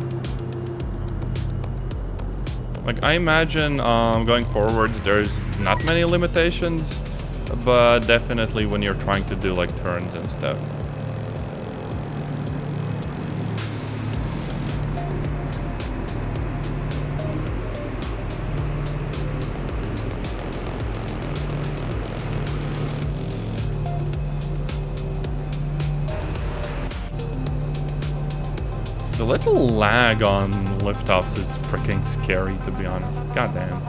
Like I imagine going forwards there's not many limitations, but definitely when you're trying to do like turns and stuff. The little lag on liftoffs is freaking scary, to be honest. Goddamn.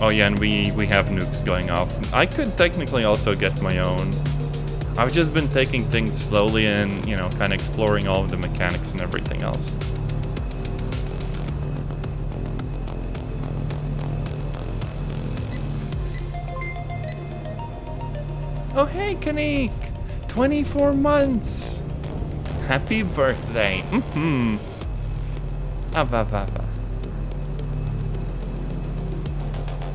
Oh yeah, and we have nukes going off. I could technically also get my own. I've just been taking things slowly and, you know, kind of exploring all of the mechanics and everything else. Oh hey, Kanik! 24 months! Happy birthday! Mm-hmm.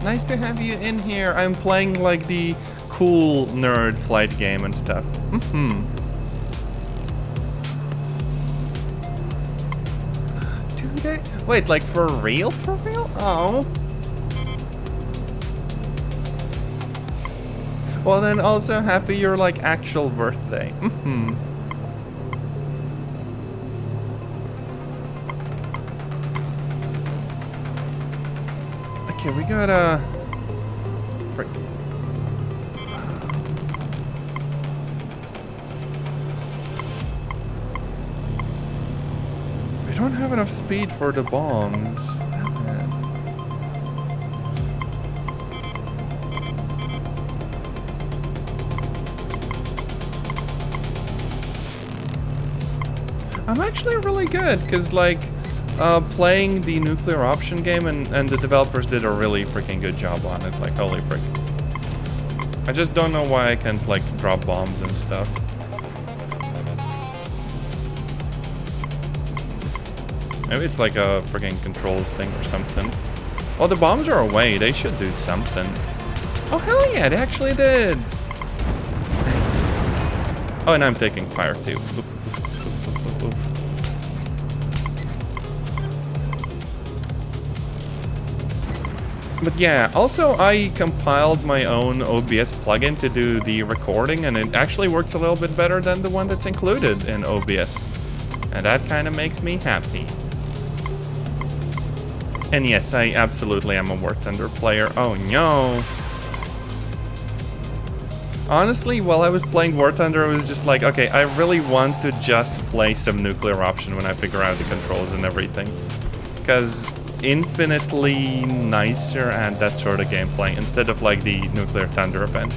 Nice to have you in here. I'm playing like the cool nerd flight game and stuff. Mm-hmm. Dude, wait, like for real? For real? Oh. Well then also happy your like actual birthday. Mm-hmm. Okay, we gotta... Frick. We don't have enough speed for the bombs. Damn it. I'm actually really good, because, like, playing the nuclear option game and the developers did a really freaking good job on it. Like, holy frick. I just don't know why I can't, like, drop bombs and stuff. Maybe it's like a freaking controls thing or something. Well, the bombs are away. They should do something. Oh, hell yeah, they actually did. Nice. Oh, and I'm taking fire, too. Oof, oof, oof, oof, oof. But yeah, also I compiled my own OBS plugin to do the recording, and it actually works a little bit better than the one that's included in OBS. And that kind of makes me happy. And yes, I absolutely am a War Thunder player. Oh no. Honestly, while I was playing War Thunder, I was just like, okay, I really want to just play some nuclear option when I figure out the controls and everything. Because infinitely nicer at that sort of gameplay instead of like the Nuclear Thunder event.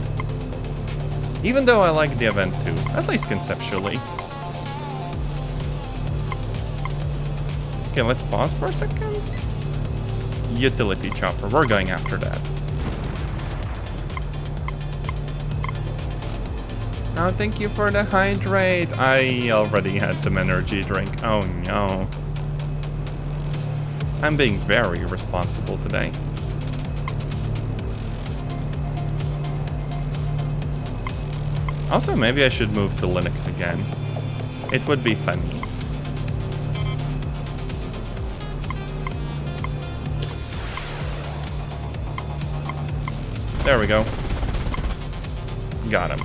Even though I like the event too, at least conceptually. Okay, let's pause for a second. Utility chopper, we're going after that. Oh, thank you for the hydrate. I already had some energy drink. Oh no. I'm being very responsible today. Also, maybe I should move to Linux again. It would be funny. There we go. Got him.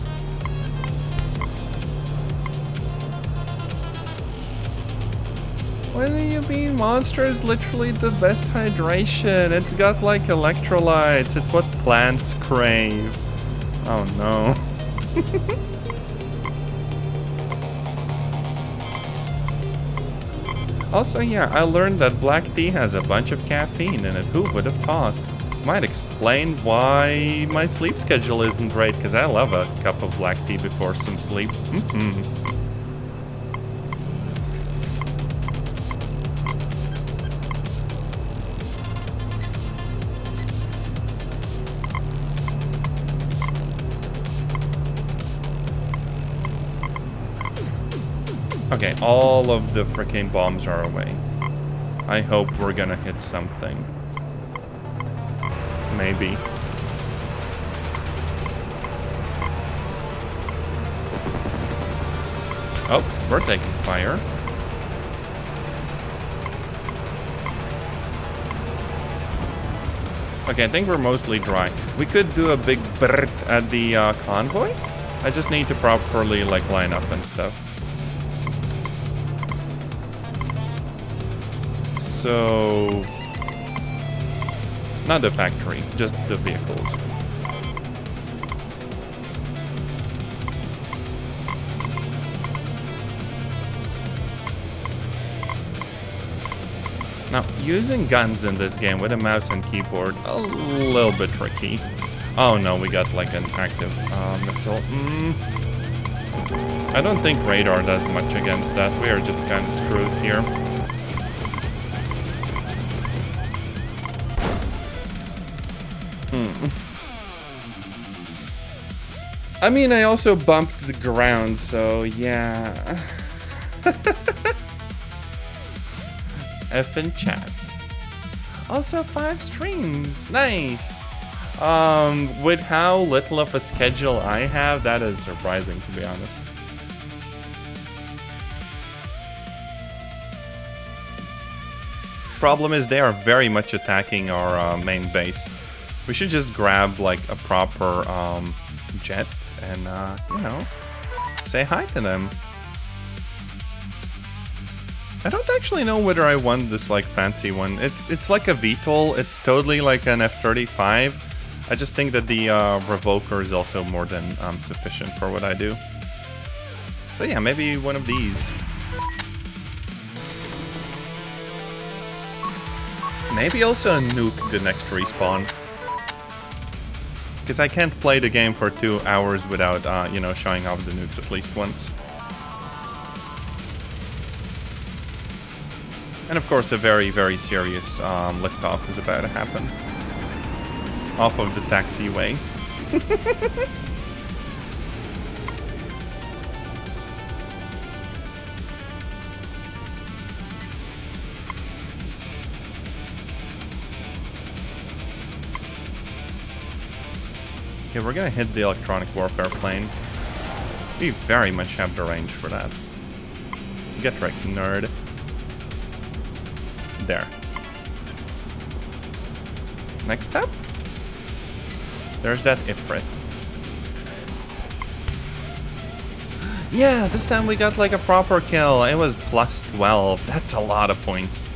What do you mean? Monster is literally the best hydration. It's got like electrolytes. It's what plants crave. Oh no. Also, yeah, I learned that black tea has a bunch of caffeine in it. Who would have thought? Might explain why my sleep schedule isn't great, because I love a cup of black tea before some sleep. Okay, all of the freaking bombs are away. I hope we're gonna hit something. Maybe. Oh, we're taking fire. Okay, I think we're mostly dry. We could do a big brrrt at the convoy. I just need to properly like line up and stuff. So, not the factory, just the vehicles. Now, using guns in this game with a mouse and keyboard, a little bit tricky. Oh no, we got like an active missile. I don't think radar does much against that. We are just kind of screwed here. I mean, I also bumped the ground, so yeah. F in chat. Also 5 streams, nice. With how little of a schedule I have, that is surprising, to be honest. Problem is they are very much attacking our main base. We should just grab like a proper jet and you know, say hi to them. I don't actually know whether I want this like fancy one. It's like a VTOL. It's totally like an F-35. I just think that the Revoker is also more than sufficient for what I do. So yeah, maybe one of these. Maybe also a nuke the next respawn. Because I can't play the game for 2 hours without, you know, showing off the nukes at least once. And of course, a very, very serious liftoff is about to happen. Off of the taxiway. Okay, we're gonna hit the electronic warfare plane. We very much have the range for that. Get wrecked, nerd. There. Next step. There's that Ifrit. Yeah, this time we got like a proper kill. It was plus 12. That's a lot of points.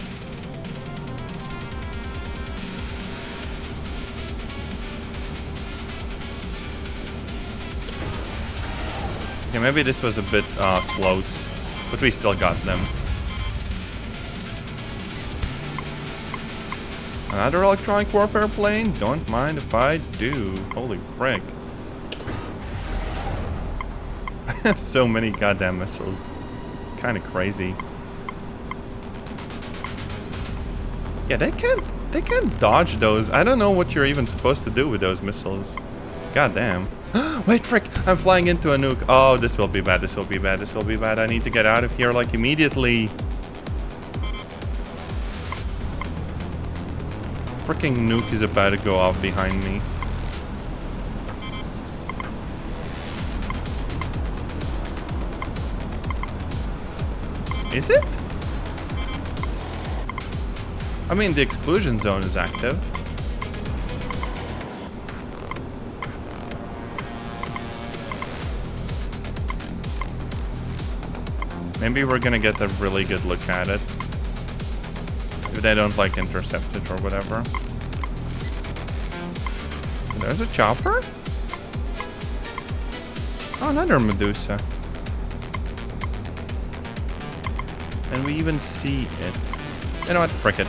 Yeah, maybe this was a bit close, but we still got them. Another electronic warfare plane? Don't mind if I do. Holy frick. I have so many goddamn missiles. Kinda crazy. Yeah, they can't dodge those. I don't know what you're even supposed to do with those missiles. Goddamn. Wait, frick! I'm flying into a nuke. Oh, this will be bad, this will be bad, this will be bad. I need to get out of here, like, immediately. Fricking nuke is about to go off behind me. Is it? I mean, the exclusion zone is active. Maybe we're gonna get a really good look at it. If they don't like intercept it or whatever. There's a chopper? Oh, another Medusa. And we even see it. You know what? Frick it.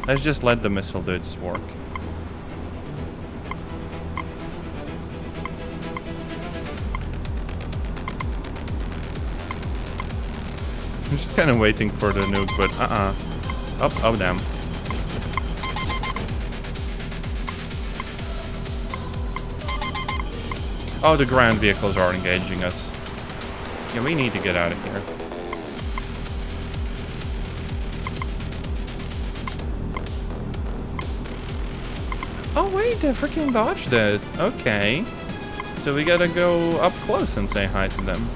Let's just let the missile do its work. I'm just kind of waiting for the nuke, but Oh, damn. Oh, the ground vehicles are engaging us. Yeah, we need to get out of here. Oh, wait, they freaking dodged it. Okay. So we gotta go up close and say hi to them.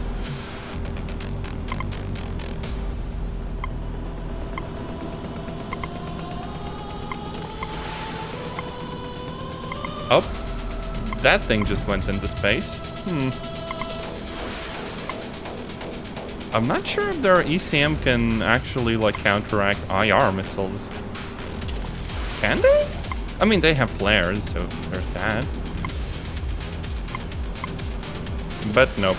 Oh, that thing just went into space. I'm not sure if their ECM can actually like counteract IR missiles. Can they? I mean, they have flares, so there's that. But nope.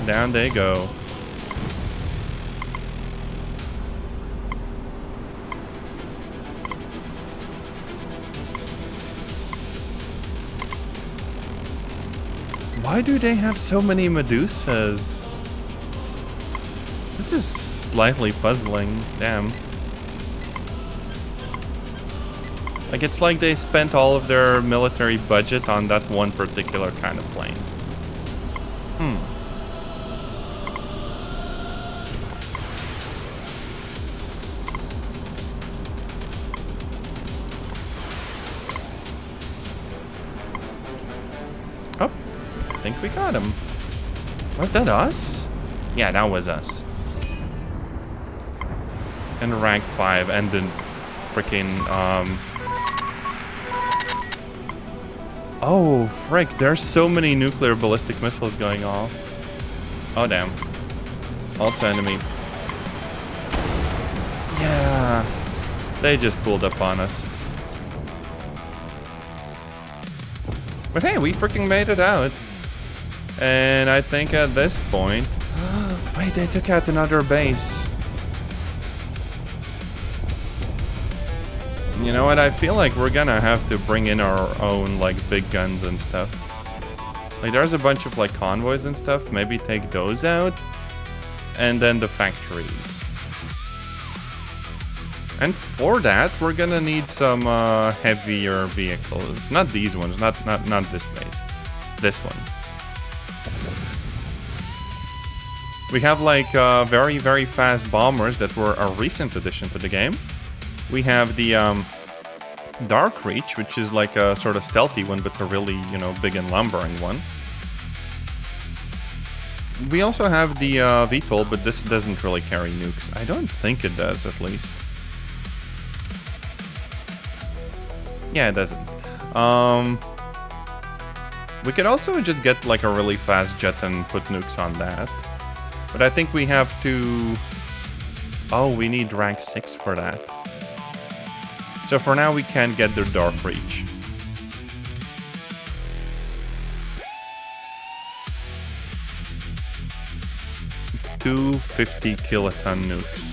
Down they go. Why do they have so many Medusas? This is slightly puzzling. Damn. Like, it's like they spent all of their military budget on that one particular kind of plane. Oh, I think we got him. Was that us? Yeah, that was us. And rank 5 and then freaking oh frick, there's so many nuclear ballistic missiles going off. Oh damn. Also enemy. Yeah. They just pulled up on us. But hey, we freaking made it out. And I think at this point wait, they took out another base. You know what, I feel like we're gonna have to bring in our own, like, big guns and stuff. Like, there's a bunch of, like, convoys and stuff. Maybe take those out. And then the factories. And for that, we're gonna need some heavier vehicles. Not these ones, not this base. This one. We have like very, very fast bombers that were a recent addition to the game. We have the Dark Reach, which is like a sort of stealthy one, but a really, you know, big and lumbering one. We also have the VTOL, but this doesn't really carry nukes. I don't think it does, at least. Yeah, it doesn't. We could also just get like a really fast jet and put nukes on that. But I think we have to... Oh, we need rank 6 for that. So for now, we can't get the Dark Reach. Two 50 kiloton nukes.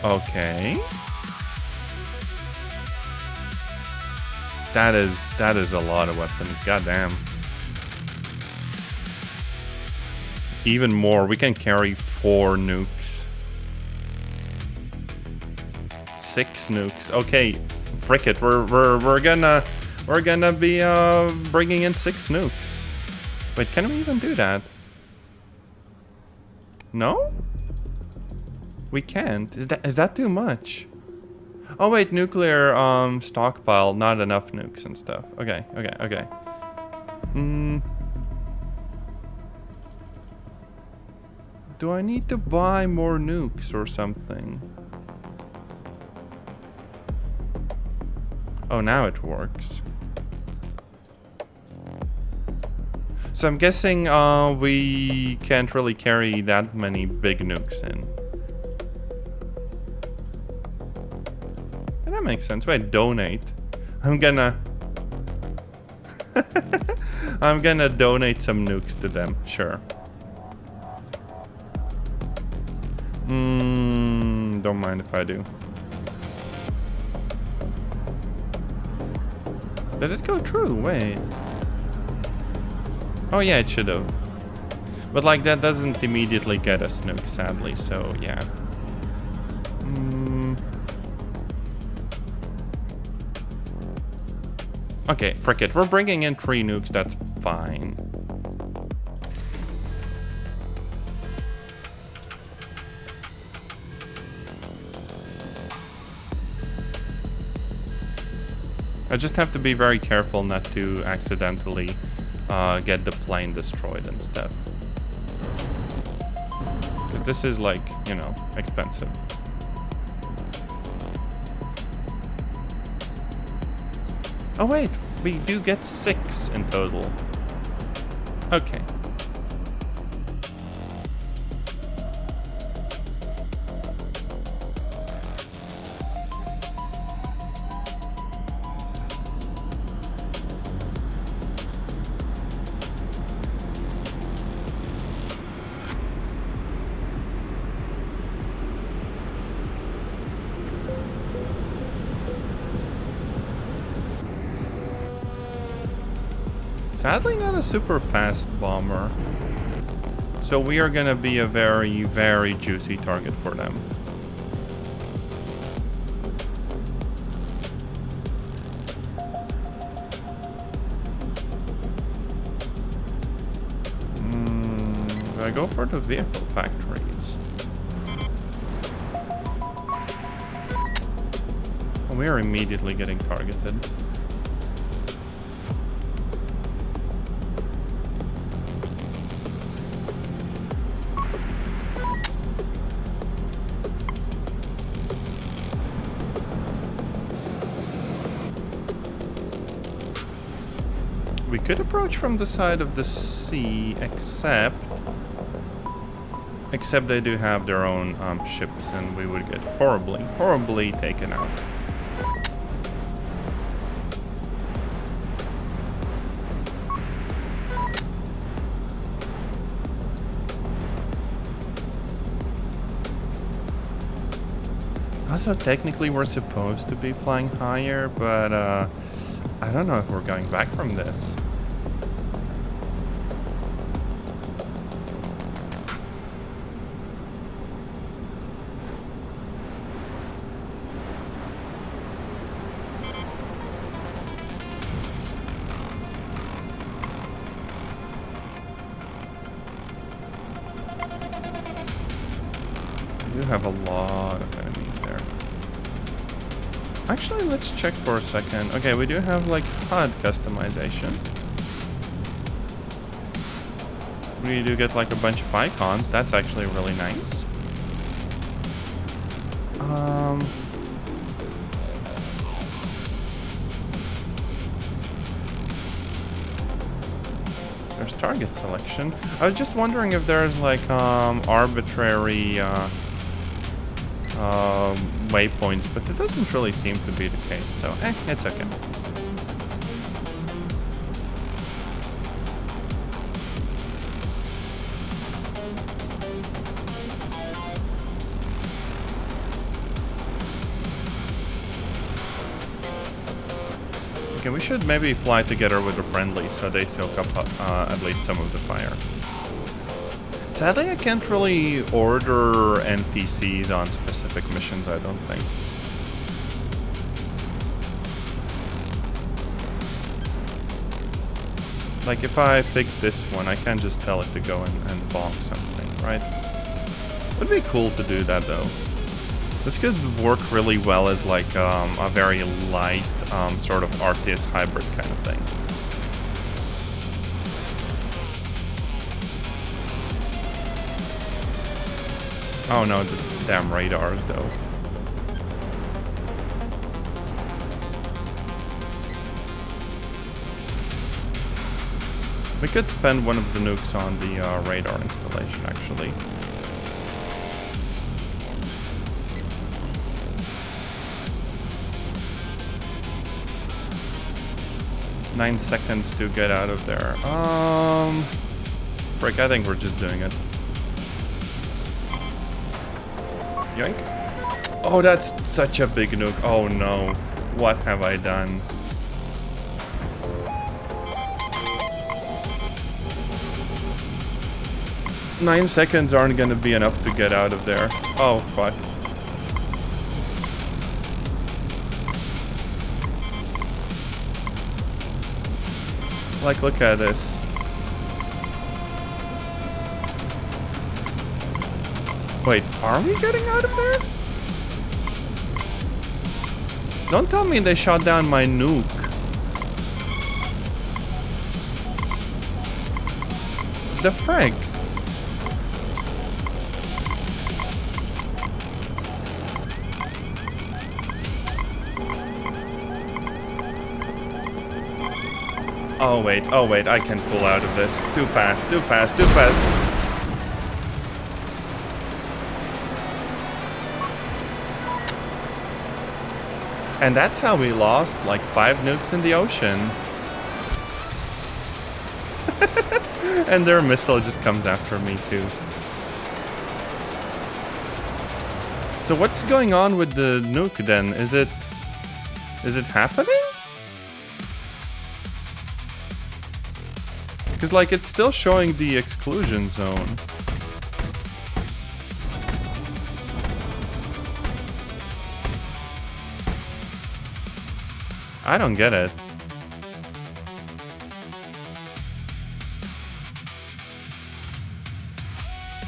Okay. That is a lot of weapons. Goddamn. Even more. We can carry 4 nukes. 6 nukes. Okay, frick it. We're gonna be bringing in 6 nukes. Wait, can we even do that? No? We can't. Is that too much? Oh wait, nuclear stockpile, not enough nukes and stuff. Okay. Do I need to buy more nukes or something? Oh, now it works. So I'm guessing we can't really carry that many big nukes in. And that makes sense. Wait, donate. I'm gonna... I'm gonna donate some nukes to them, sure. Don't mind if I do. Did it go through? Wait. Oh yeah, it should have. But like that doesn't immediately get us nukes, sadly, so yeah. Okay, frick it. We're bringing in 3 nukes, that's fine. I just have to be very careful not to accidentally get the plane destroyed and stuff. Because this is like, you know, expensive. Oh wait, we do get 6 in total. Okay. Sadly, not a super fast bomber. So we are gonna be a very, very juicy target for them. I go for the vehicle factories. Oh, we are immediately getting targeted. We could approach from the side of the sea, except they do have their own ships, and we would get horribly taken out. Also, technically we're supposed to be flying higher, but I don't know if we're going back from this. We do have a lot of enemies there. Actually, let's check for a second. Okay, we do have like HUD customization. We do get like a bunch of icons. That's actually really nice. There's target selection. I was just wondering if there's like arbitrary waypoints, but it doesn't really seem to be the case, so it's okay. Okay, we should maybe fly together with the friendlies so they soak up at least some of the fire. Sadly, I can't really order NPCs on specific missions, I don't think. Like, if I pick this one, I can't just tell it to go and bomb something, right? Would be cool to do that, though. This could work really well as, like, a very light, sort of RTS hybrid kind of thing. Oh no, the damn radars, though. We could spend one of the nukes on the radar installation, actually. Nine seconds to get out of there. Frick, I think we're just doing it. Yoink. Oh, that's such a big nuke. Oh no. What have I done? Nine seconds aren't gonna be enough to get out of there. Oh, fuck. Like, look at this. Wait, are we getting out of there? Don't tell me they shot down my nuke. The frick? Oh wait, I can pull out of this. Too fast, too fast, too fast. And that's how we lost like 5 nukes in the ocean. And their missile just comes after me too. So what's going on with the nuke then? Is it happening? Because like it's still showing the exclusion zone. I don't get it.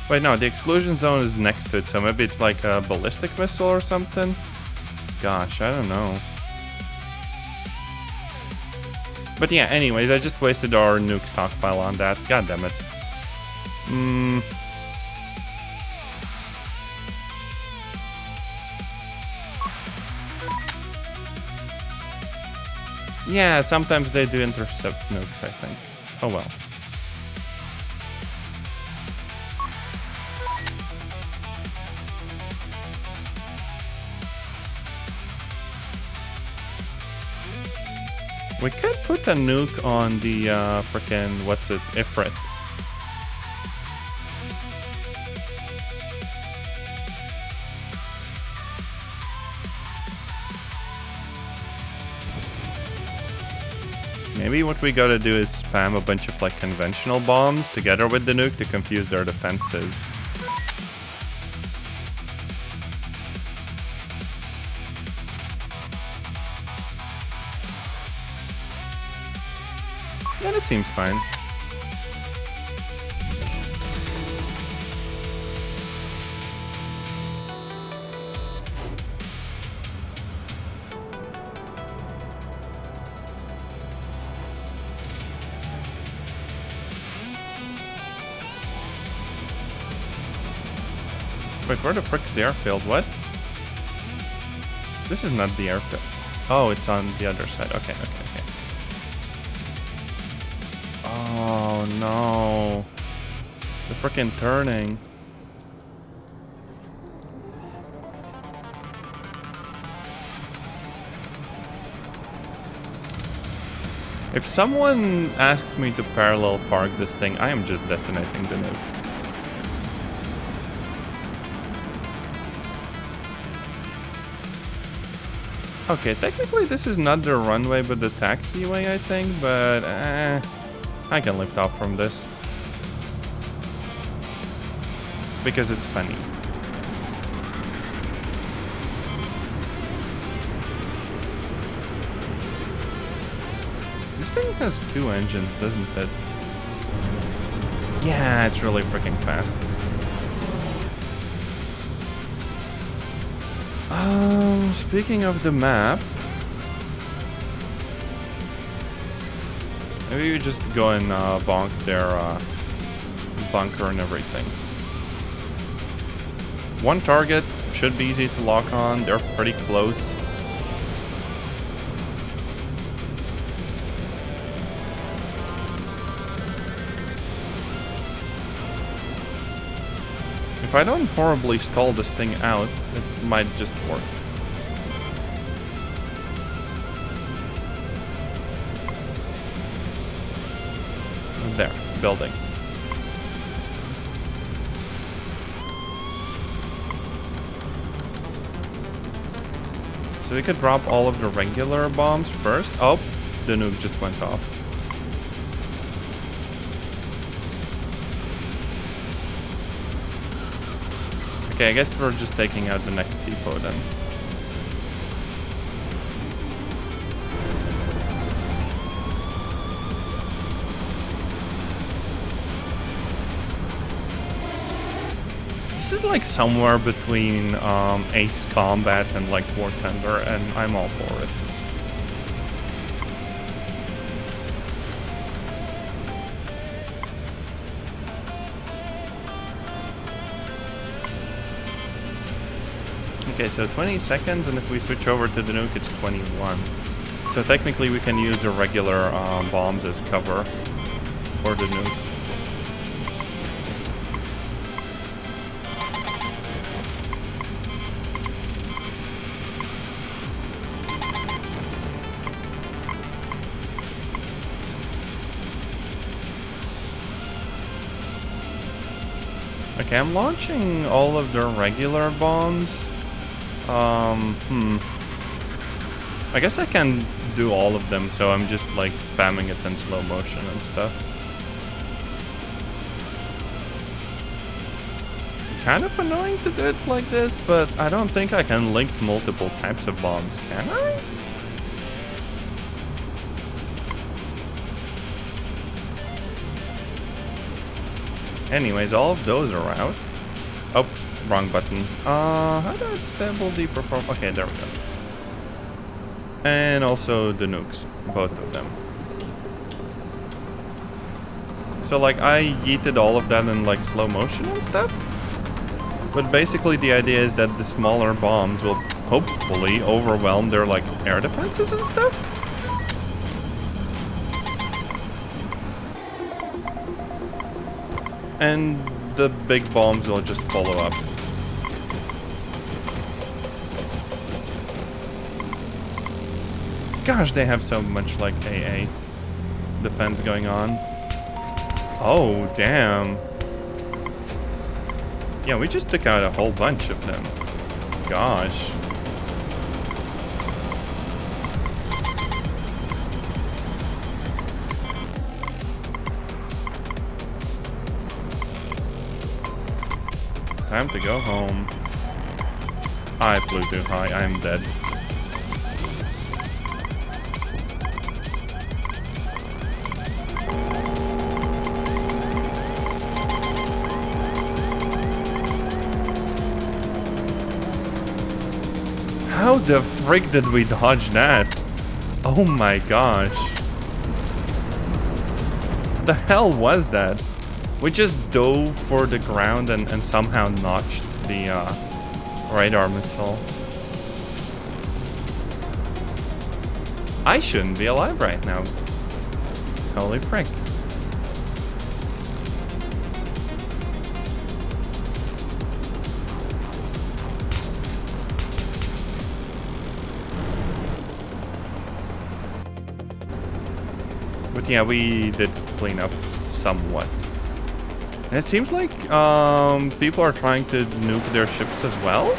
Wait, no, the exclusion zone is next to it, so maybe it's like a ballistic missile or something? Gosh, I don't know. But yeah, anyways, I just wasted our nuke stockpile on that. God damn it. Yeah, sometimes they do intercept nukes, I think. Oh well. We could put a nuke on the frickin' what's it, Ifrit. Maybe what we gotta do is spam a bunch of like conventional bombs together with the nuke to confuse their defenses. Yeah, that seems fine. Wait, where the frick's the airfield? What? This is not the airfield. Oh, it's on the other side. Okay, okay, okay. Oh no. The frickin' turning. If someone asks me to parallel park this thing, I am just detonating the nuke. Okay, technically this is not the runway but the taxiway, I think, but I can lift off from this. Because it's funny. This thing has 2 engines, doesn't it? Yeah, it's really freaking fast. Speaking of the map, maybe you just go and bonk their bunker and everything. 1 target should be easy to lock on. They're pretty close. If I don't horribly stall this thing out, it might just work. There, building. So we could drop all of the regular bombs first. Oh, the nuke just went off. Okay, I guess we're just taking out the next depot then. This is like somewhere between Ace Combat and like War Thunder, and I'm all for it. Okay, so 20 seconds, and if we switch over to the nuke, it's 21. So technically we can use the regular bombs as cover for the nuke. Okay, I'm launching all of their regular bombs. I guess I can do all of them, so I'm just like spamming it in slow motion and stuff. Kind of annoying to do it like this, but I don't think I can link multiple types of bombs, can I? Anyways, all of those are out. Oh, wrong button. How do I disable the perform? Okay, there we go. And also the nukes, both of them. So like I yeeted all of that in like slow motion and stuff. But basically the idea is that the smaller bombs will hopefully overwhelm their like air defenses and stuff. And the big bombs will just follow up. Gosh, they have so much like AA defense going on. Oh, damn. Yeah, we just took out a whole bunch of them. Gosh. Time to go home. I flew too high. I'm dead. How the frick did we dodge that? Oh my gosh. The hell was that? We just dove for the ground and somehow notched the radar missile. I shouldn't be alive right now. Holy frick. But yeah, we did clean up somewhat. And it seems like people are trying to nuke their ships as well.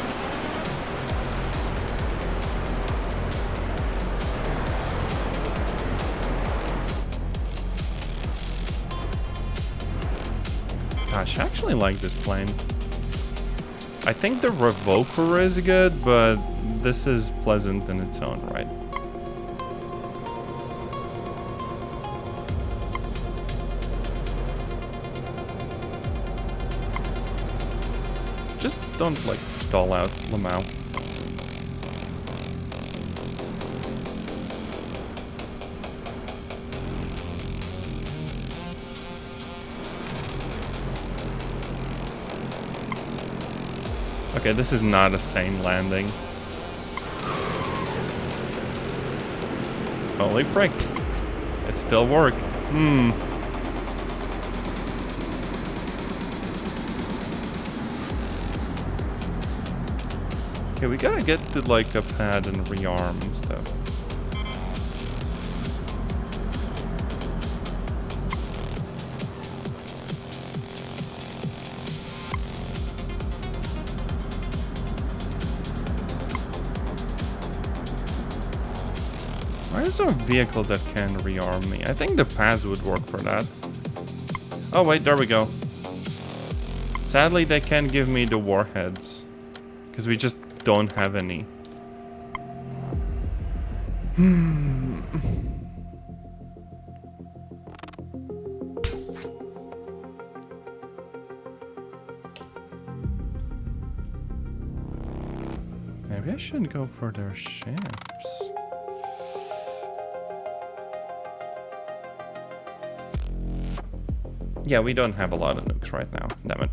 Gosh, I actually like this plane. I think the Revoker is good, but this is pleasant in its own right. Just don't, like, stall out Lamau. Okay, this is not a sane landing. Holy frick. It still worked. Okay, we gotta get to like a pad and rearm and stuff. Where's a vehicle that can rearm me? I think the pads would work for that. Oh wait, there we go. Sadly, they can't give me the warheads. Because we just don't have any. Maybe I shouldn't go for their ships. Yeah, we don't have a lot of nukes right now. Damn it.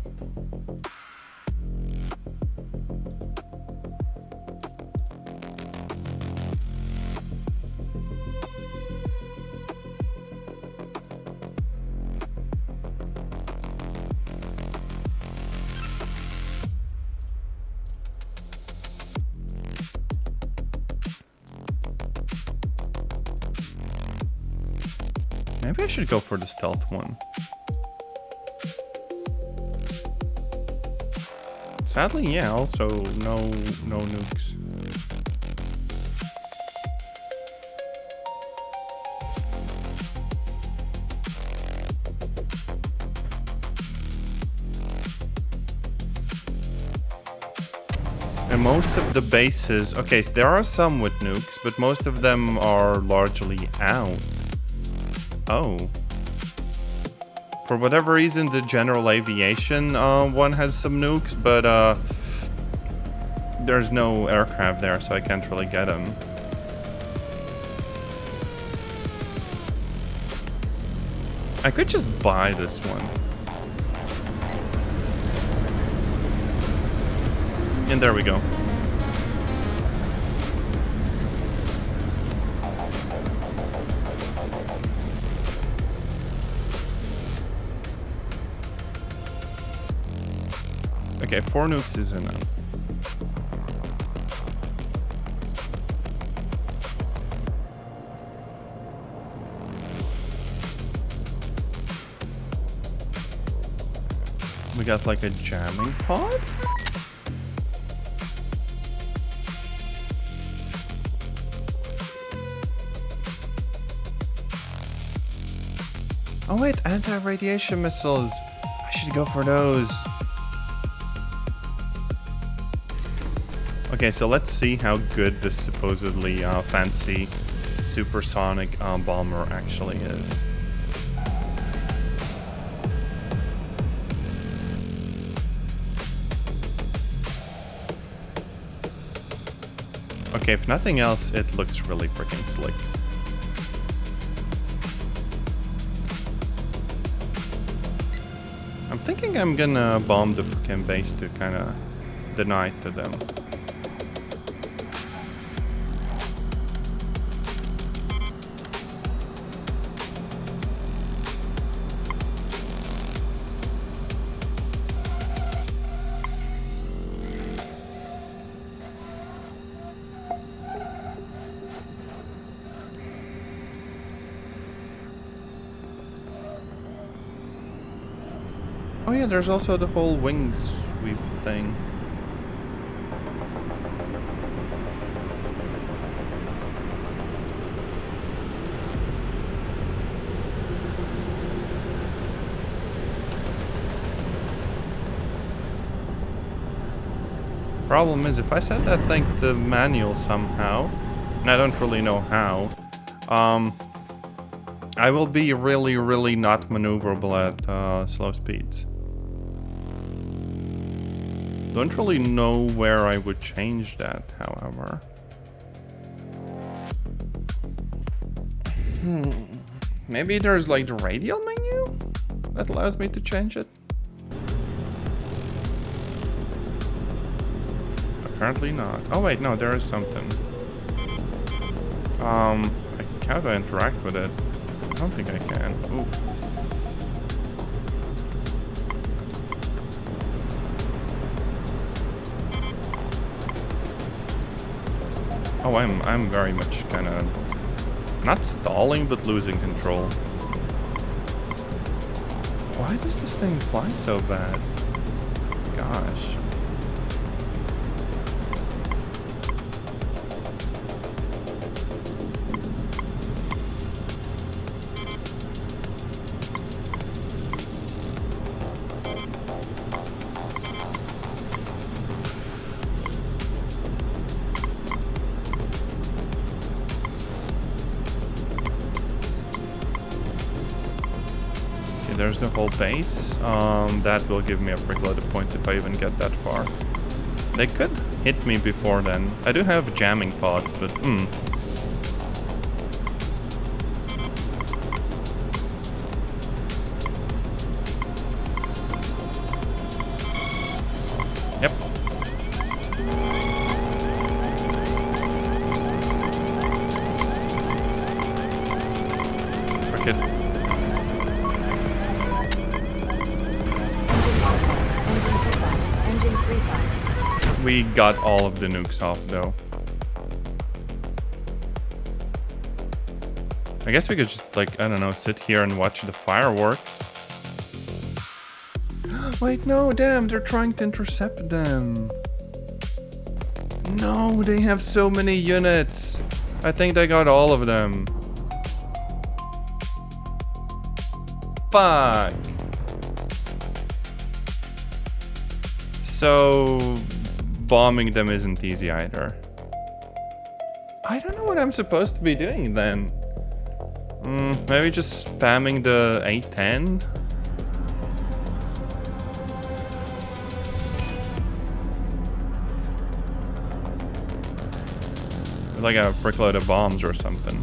Maybe I should go for the stealth one. Sadly, yeah, also no nukes. And most of the bases, okay, there are some with nukes, but most of them are largely out. Oh. For whatever reason, the general aviation one has some nukes, but there's no aircraft there, so I can't really get them. I could just buy this one. And there we go. Okay, 4 nukes is enough. We got like a jamming pod? Oh wait, anti-radiation missiles. I should go for those. Okay, so let's see how good this supposedly fancy supersonic bomber actually is. Okay, if nothing else, it looks really freaking slick. I'm thinking I'm gonna bomb the freaking base to kind of deny it to them. Oh yeah, there's also the whole wing sweep thing. Problem is, if I set that thing to the manual somehow, and I don't really know how, I will be really not maneuverable at slow speeds. Don't really know where I would change that, however. Maybe there's like the radial menu that allows me to change it? Apparently not. Oh wait, no, there is something. How do I interact with it? I don't think I can. Oof. Oh, I'm very much kind of not stalling, but losing control. Why does this thing fly so bad? Gosh. There's the whole base. That will give me a freak load of points if I even get that far. They could hit me before then. I do have jamming pods, but Yep. Frick it. We got all of the nukes off, though. I guess we could just, like, I don't know, sit here and watch the fireworks. Wait, no, damn, they're trying to intercept them. No, they have so many units. I think they got all of them. Fuck. So bombing them isn't easy either. I don't know what I'm supposed to be doing then. Maybe just spamming the A10? Like a frickload of bombs or something.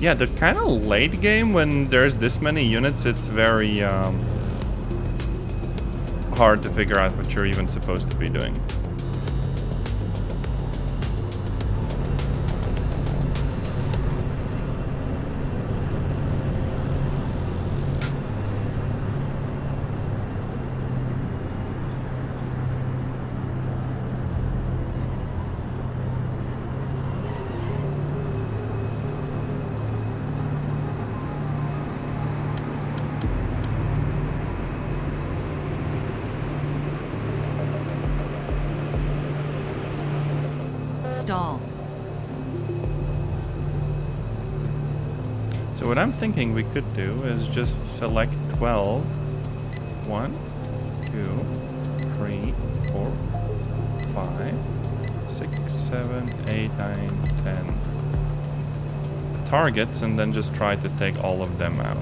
Yeah, the kind of late game when there's this many units, it's very hard to figure out what you're even supposed to be doing. Stall. So what I'm thinking we could do is just select 12. 1, 2, 3, 4, 5, 6, 7, 8, 9, 10 targets, and then just try to take all of them out.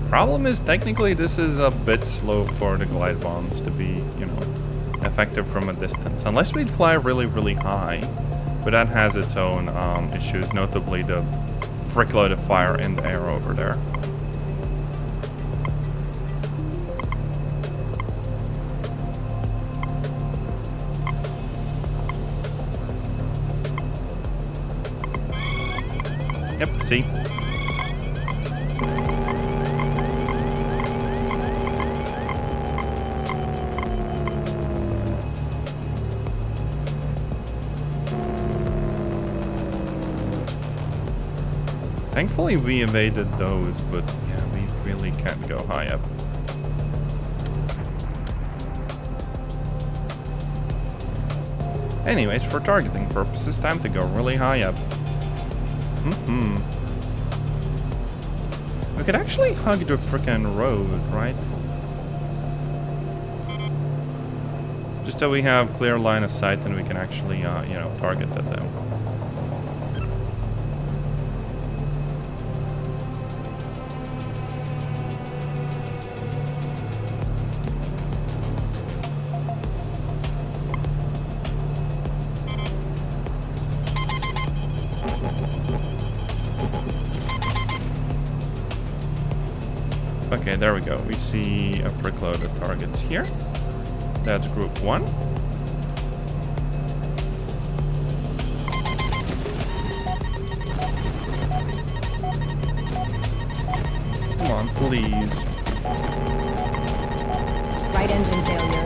Problem is, technically this is a bit slow for the glide bombs to be, you know, effective from a distance. Unless we'd fly really, really high. But that has its own issues, notably the frickload of fire in the air over there. Yep, see? Thankfully we evaded those, but yeah, we really can't go high up. Anyways, for targeting purposes, time to go really high up. We could actually hug the frickin' road, right? Just so we have clear line of sight and we can actually, you know, target at them. Okay, there we go. We see a frickload of targets here. That's group 1. Come on, please. Right engine failure.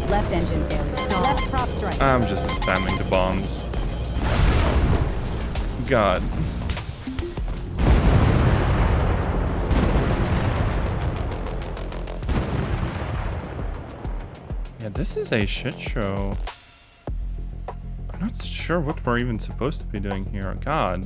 Left engine failure. Stall. Left prop strike. I'm just spamming the bombs. God. Yeah, this is a shit show. I'm not sure what we're even supposed to be doing here. God.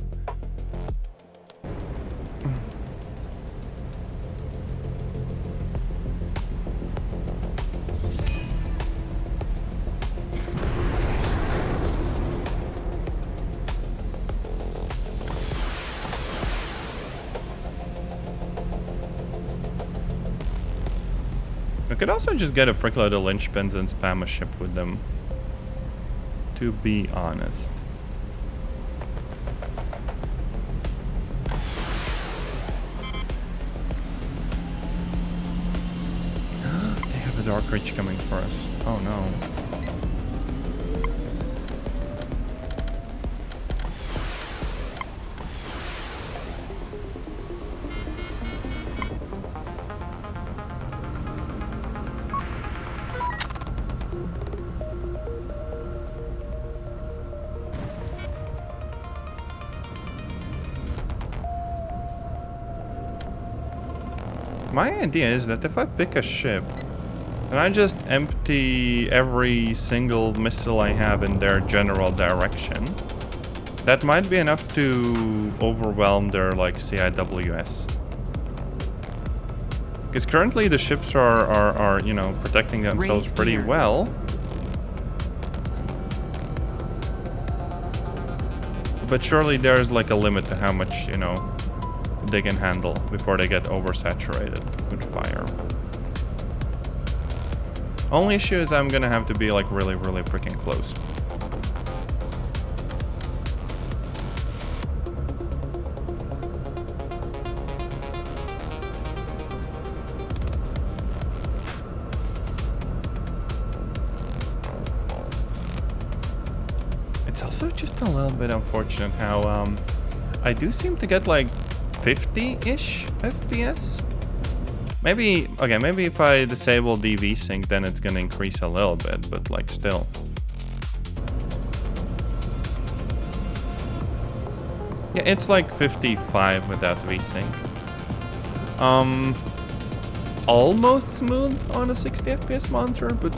We could also just get a frickload of linchpins and spam a ship with them, to be honest. They have a Dark Reach coming for us. Oh no. My idea is that if I pick a ship and I just empty every single missile I have in their general direction, that might be enough to overwhelm their, like, CIWS. Because currently the ships are, you know, protecting themselves pretty well. But surely there's, like, a limit to how much, you know, they can handle before they get oversaturated with fire. Only issue is I'm gonna have to be like really freaking close. It's also just a little bit unfortunate how I do seem to get like 50-ish FPS. Maybe, okay, maybe if I disable DV sync, then it's gonna increase a little bit, but like still. Yeah, it's like 55 without VSync. Almost smooth on a 60 FPS monitor, but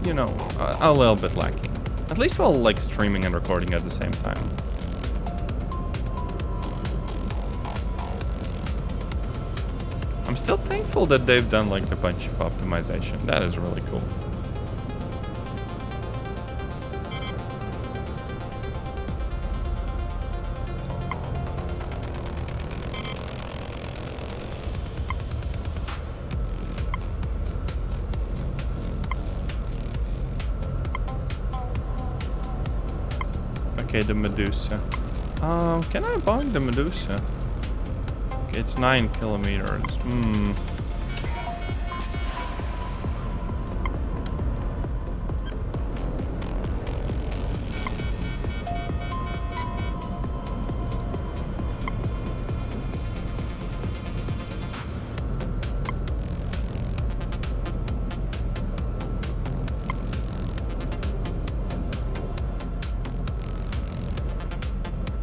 you know, a little bit lacking. At least while like streaming and recording at the same time. I'm still thankful that they've done like a bunch of optimization. That is really cool. Okay, the Medusa. Can I buy the Medusa? Okay, it's 9 kilometers.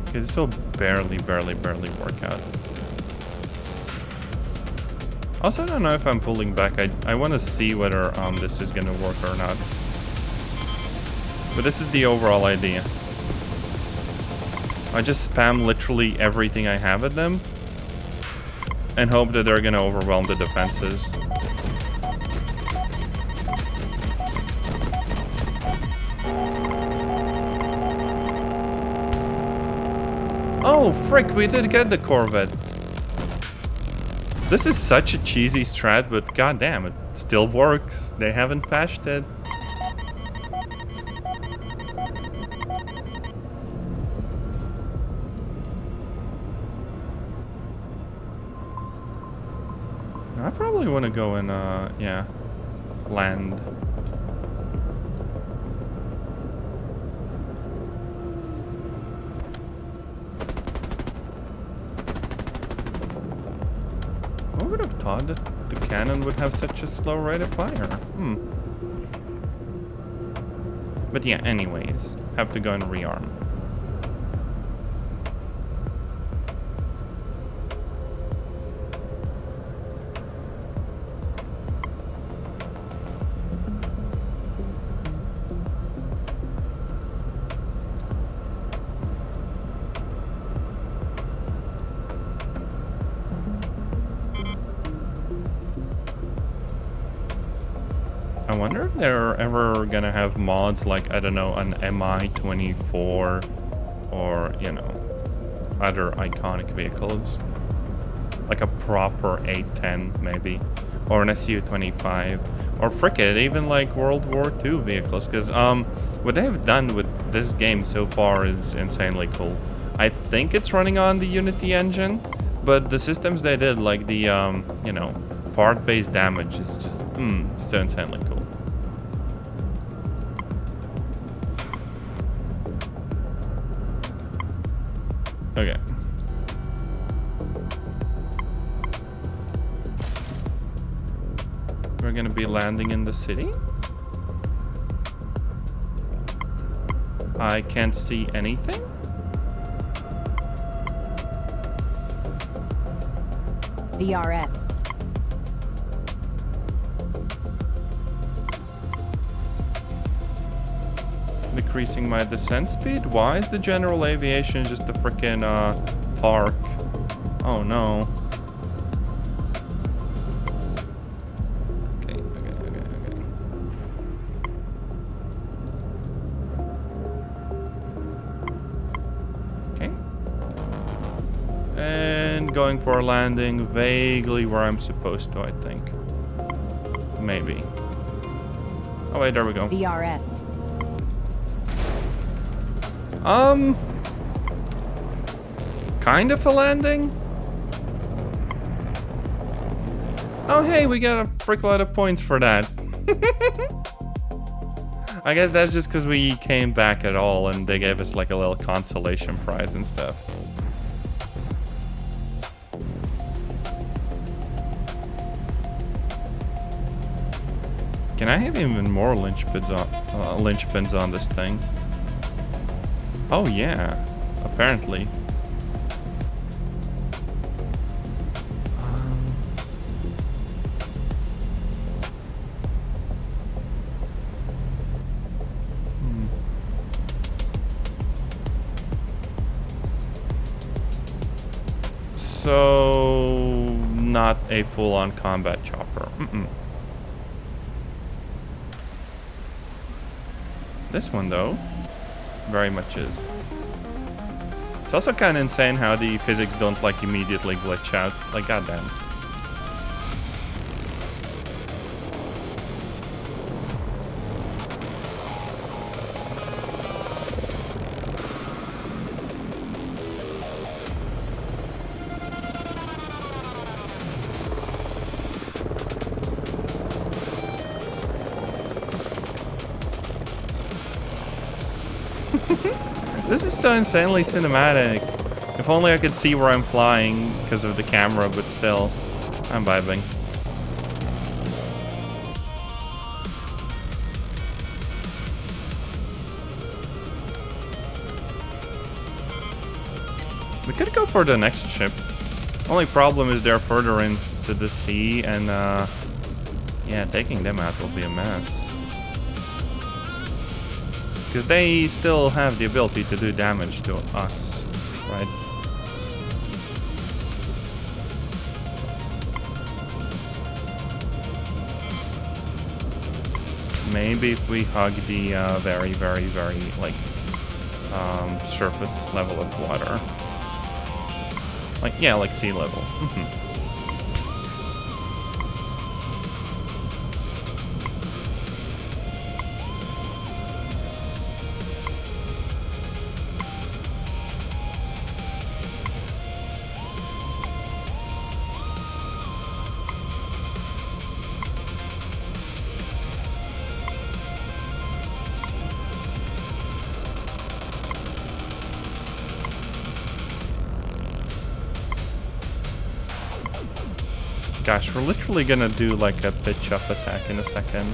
Okay, this will barely work out. Also, I don't know if I'm pulling back. I want to see whether this is gonna work or not. But this is the overall idea. I just spam literally everything I have at them and hope that they're gonna overwhelm the defenses. Oh, frick, we did get the Corvette. This is such a cheesy strat, but goddamn, it still works. They haven't patched it. I probably want to go and, yeah, land. I would have thought that the cannon would have such a slow rate of fire. But yeah, anyways, have to go and rearm. I wonder if they're ever gonna have mods like, I don't know, an MI-24 or, you know, other iconic vehicles. Like a proper 810 maybe, or an SU-25, or frick it, even like World War II vehicles, because what they've done with this game so far is insanely cool. I think it's running on the Unity engine, but the systems they did, like the, you know, part-based damage is just, so insanely cool. Okay. We're gonna be landing in the city. I can't see anything. VRS. Decreasing my descent speed? Why is the general aviation just a frickin' park? Oh no. Okay. Okay. And going for a landing vaguely where I'm supposed to, I think. Maybe. Oh wait, there we go. VRS. Kind of a landing. Oh hey, we got a frick lot of points for that. I guess that's just because we came back at all and they gave us like a little consolation prize and stuff. Can I have even more linchpins on this thing? Oh yeah, apparently. So, not a full-on combat chopper. This one, though, very much is. It's also kind of insane how the physics don't, like, immediately glitch out. Like, goddamn. This is so insanely cinematic. If only I could see where I'm flying because of the camera, but still, I'm vibing. We could go for the next ship. Only problem is they're further into the sea, and yeah, taking them out will be a mess. Because they still have the ability to do damage to us, right? Maybe if we hug the very, like, surface level of water. Like, yeah, like sea level. Gosh, we're literally gonna do like a pitch up attack in a second.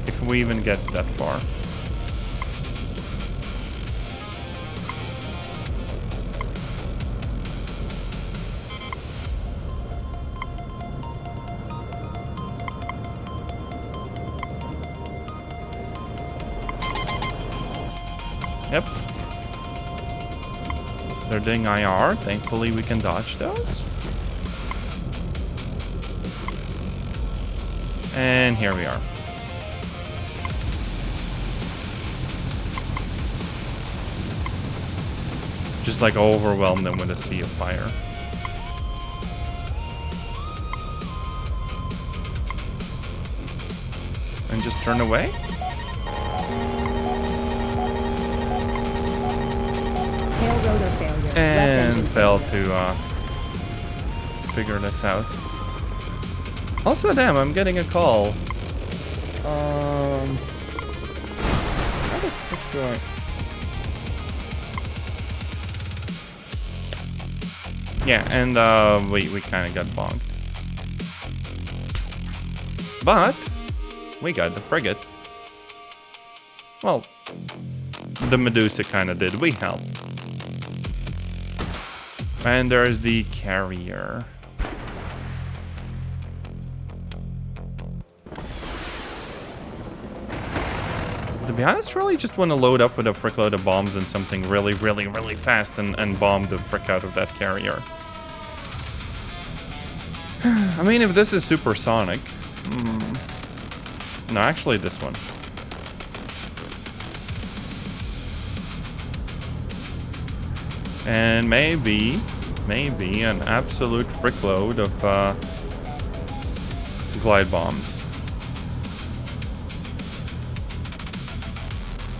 If we even get that far. Yep. They're doing IR. Thankfully we can dodge those. And here we are. Just like overwhelm them with a sea of fire. And just turn away. Tail rotor failure. And failed to figure this out. Also, damn, I'm getting a call. How the fuck do I... Yeah, and we kind of got bonked. But we got the frigate. Well, the Medusa kind of did. We helped. And there's the carrier. To be honest, really just want to load up with a frick load of bombs and something really, really, really fast and bomb the frick out of that carrier. I mean, if this is supersonic... No, actually this one. And maybe an absolute frick load of glide bombs.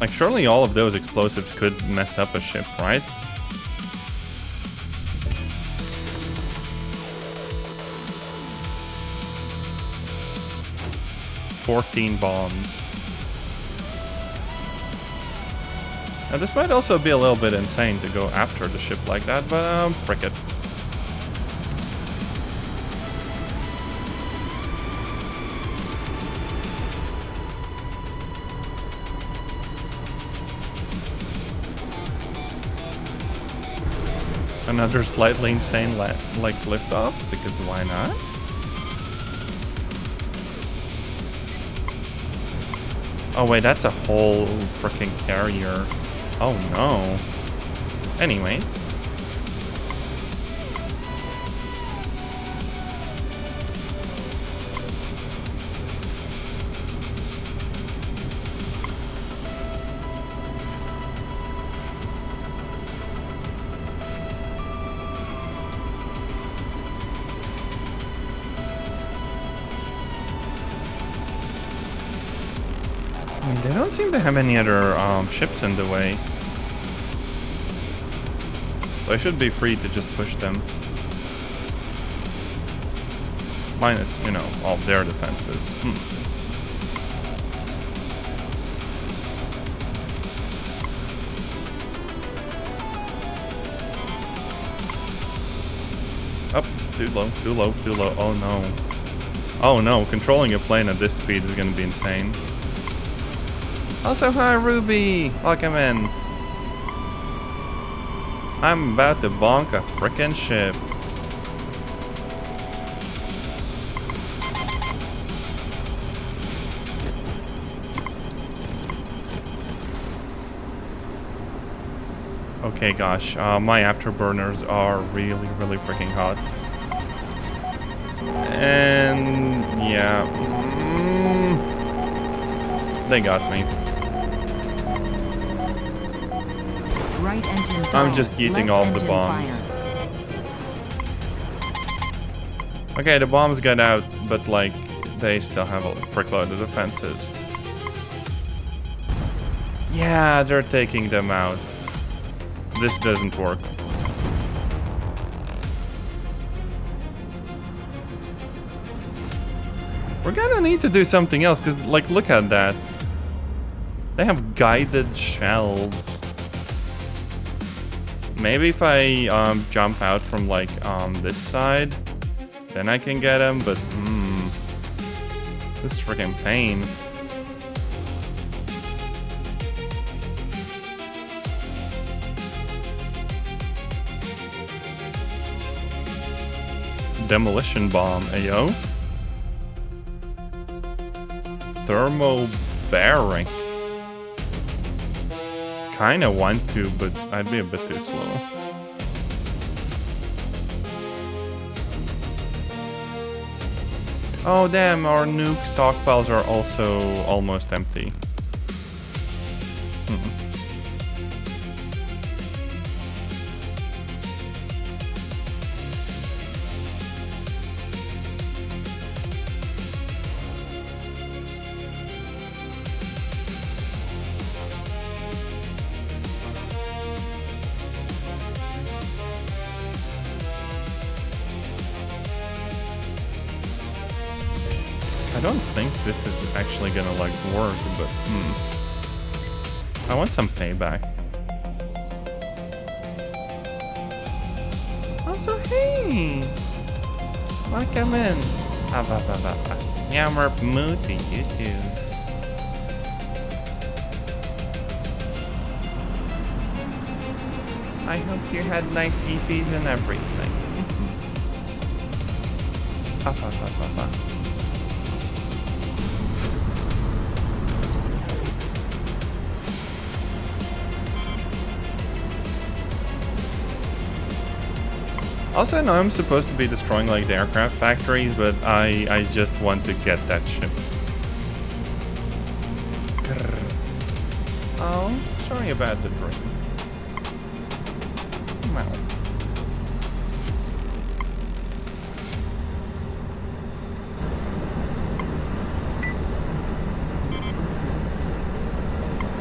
Like, surely all of those explosives could mess up a ship, right? "14 bombs. Now, this might also be a little bit insane to go after the ship like that, but frick it. Another slightly insane like liftoff, because why not? Oh wait, that's a whole freaking carrier. Oh no. Anyways. They don't seem to have any other ships in the way. So I should be free to just push them. Minus, you know, all their defenses. Up, too low, too low, too low. Oh no. Oh no, controlling a plane at this speed is gonna be insane. Also, hi Ruby! Welcome in. I'm about to bonk a frickin' ship. Okay, gosh, my afterburners are really, really freaking hot. And yeah, they got me. Right engine I'm stalled. just eating Left all the engine bombs. fire. Okay, the bombs got out, but like, they still have a frickload of defenses. Yeah, they're taking them out. This doesn't work. We're gonna need to do something else, because, like, look at that. They have guided shells. Maybe if I jump out from, like, this side, then I can get them, but, this is freaking pain. Demolition bomb, ayo. Thermo bearing. Kinda want to, but I'd be a bit too slow. Oh damn, our nuke stockpiles are also almost empty. I don't think this is actually gonna like work, but I want some payback. Also, hey! Welcome in. Yammer mood to YouTube. I hope you had nice EPs and everything. Also, I know I'm supposed to be destroying like the aircraft factories, but I just want to get that ship. Grrr. Oh, sorry about the dream. Well.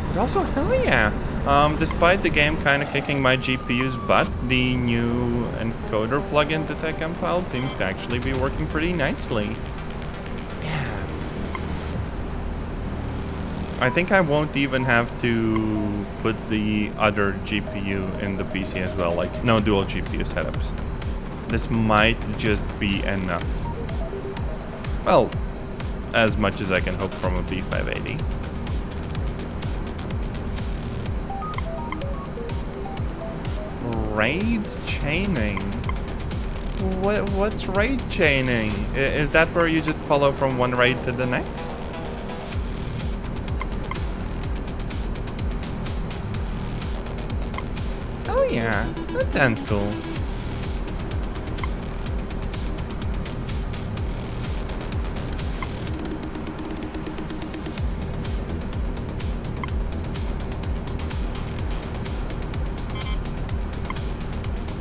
But also, hell yeah! Despite the game kind of kicking my GPU's butt, the new encoder plugin that I compiled seems to actually be working pretty nicely. Yeah. I think I won't even have to put the other GPU in the PC as well, like no dual GPU setups. This might just be enough. Well, as much as I can hope from a B580. Raid chaining? What's raid chaining? Is that where you just follow from one raid to the next? Oh yeah, that sounds cool.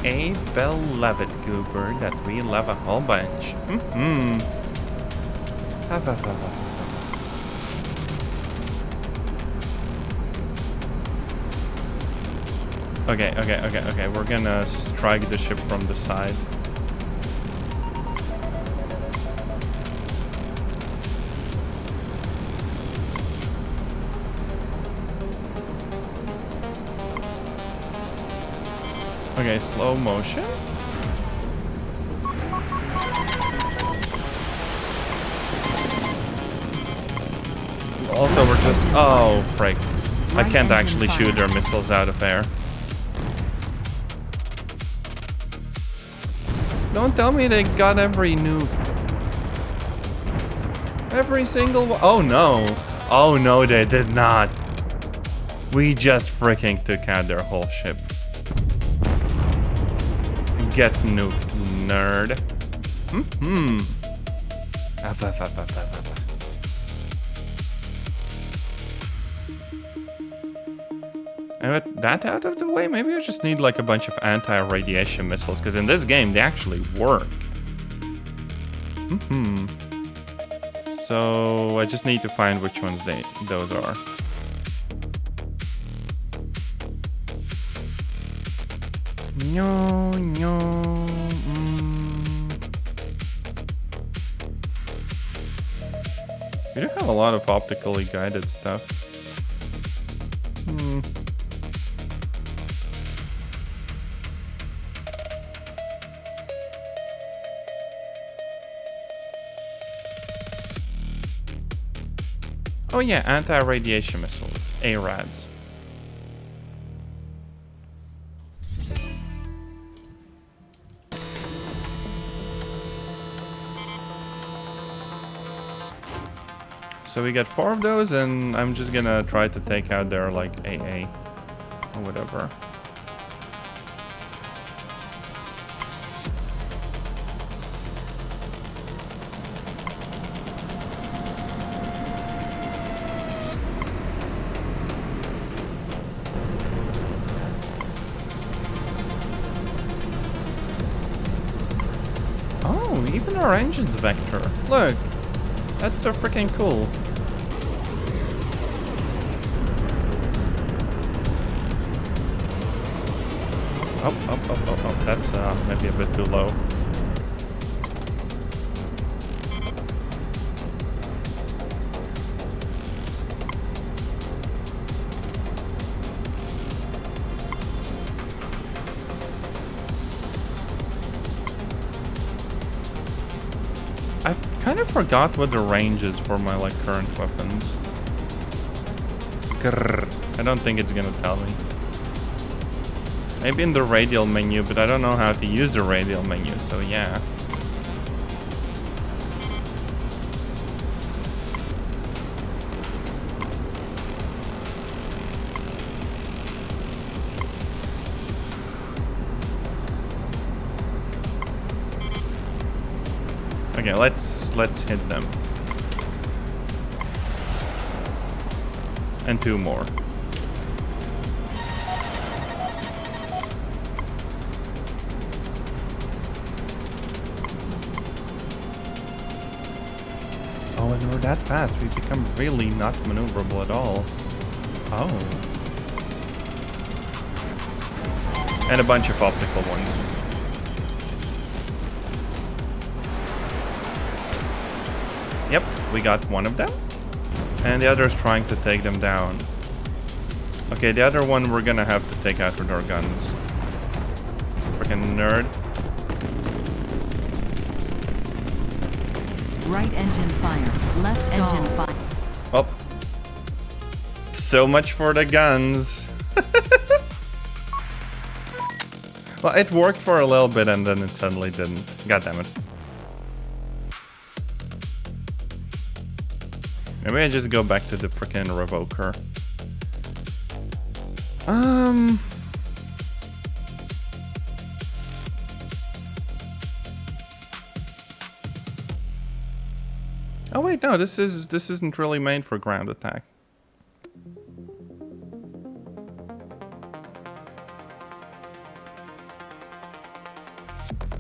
A beloved goober that we love a whole bunch. Okay. We're gonna strike the ship from the side. Okay, slow motion. Also, we're just... Oh, frick. I can't actually shoot their missiles out of air. Don't tell me they got every nuke. Every single one. Oh, no. Oh, no, they did not. We just freaking took out their whole ship. Get nuked, nerd. And with that out of the way, maybe I just need like a bunch of anti-radiation missiles, because in this game they actually work. So I just need to find which ones those are. No. We do have a lot of optically guided stuff. Oh yeah, anti-radiation missiles, ARADs. So we get 4 of those, and I'm just gonna try to take out their like AA or whatever. Oh, even our engine's vector. Look, that's so freaking cool. Oh, that's maybe a bit too low. I kind of forgot what the range is for my like current weapons. Grrr. I don't think it's gonna tell me. Maybe in the radial menu, but I don't know how to use the radial menu, so yeah. Okay, let's hit them. And 2 more. Oh, and we're that fast. We become really not maneuverable at all. Oh. And a bunch of optical ones. Yep, we got one of them. And the other is trying to take them down. Okay, the other one we're gonna have to take out with our guns. Freaking nerd. Right engine fire. Left engine fire. Oh. So much for the guns. Well, it worked for a little bit and then it suddenly didn't. God damn it. Maybe I just go back to the freaking revoker. Oh wait, no, this isn't really made for ground attack.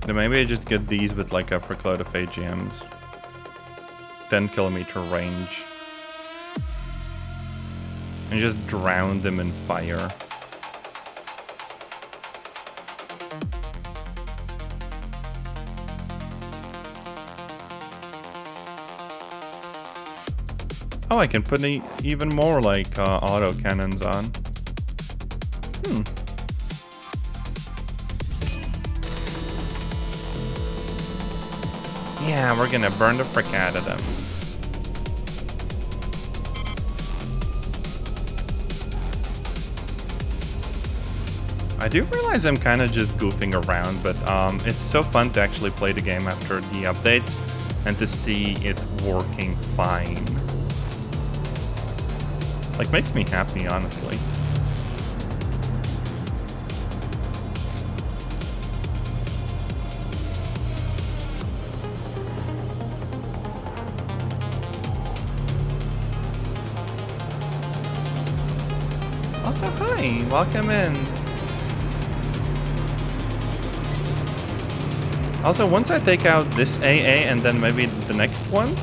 Then maybe I just get these with like a frickload of AGMs. 10-kilometer range. And just drown them in fire. Oh, I can put even more like auto cannons on. Yeah, we're gonna burn the frick out of them. I do realize I'm kind of just goofing around, but it's so fun to actually play the game after the updates and to see it working fine. Like, makes me happy, honestly. Also, hi, welcome in. Also, once I take out this AA and then maybe the next one,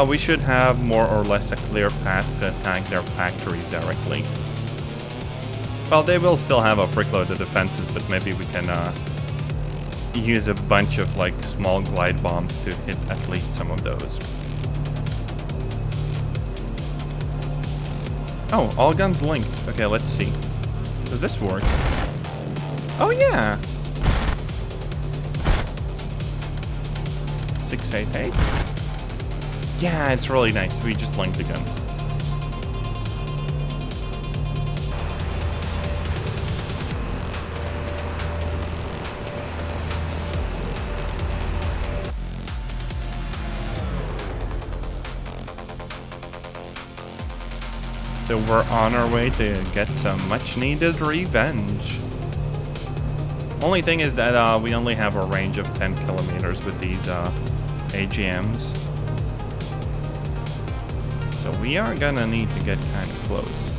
we should have more or less a clear path to attack their factories directly. Well, they will still have a frickload of defenses, but maybe we can use a bunch of like small glide bombs to hit at least some of those. Oh, all guns linked. Okay, let's see. Does this work? Oh yeah! 688? Yeah, it's really nice. We just linked the guns. So we're on our way to get some much needed revenge. Only thing is that we only have a range of 10 kilometers with these AGMs. So we are gonna need to get kind of close.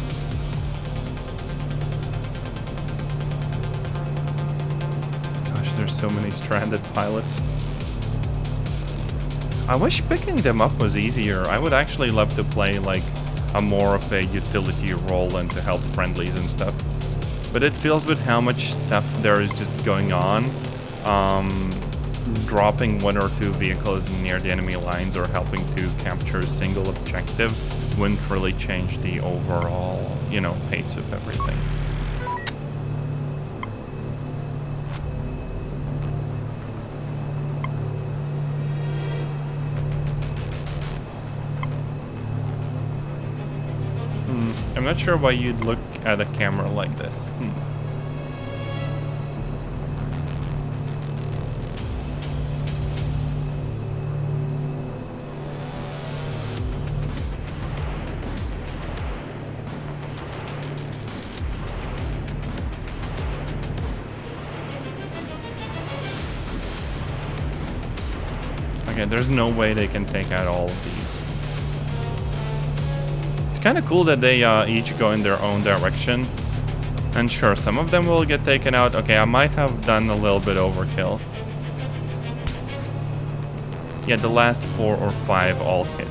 Gosh, there's so many stranded pilots. I wish picking them up was easier. I would actually love to play like a more of a utility role and to help friendlies and stuff. But it feels with how much stuff there is just going on. Dropping one or two vehicles near the enemy lines or helping to capture a single objective wouldn't really change the overall, you know, pace of everything. I'm not sure why you'd look at a camera like this. Okay, there's no way they can take out all of these. It's kind of cool that they each go in their own direction. And sure, some of them will get taken out. Okay, I might have done a little bit overkill. Yeah, the last 4 or 5 all hit.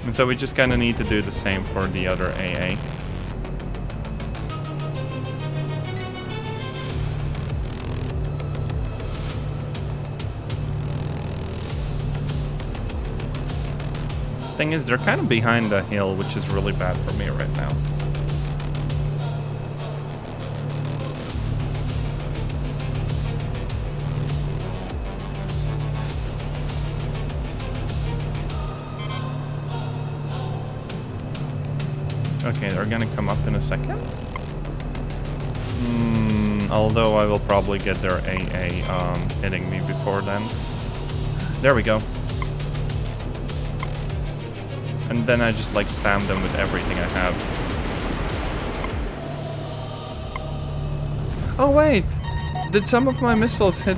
And so we just kind of need to do the same for the other AA. Thing is, they're kind of behind the hill, which is really bad for me right now. Okay, they're gonna come up in a second. Although I will probably get their AA hitting me before then. There we go. And then I just like spam them with everything I have. Oh wait! Did some of my missiles hit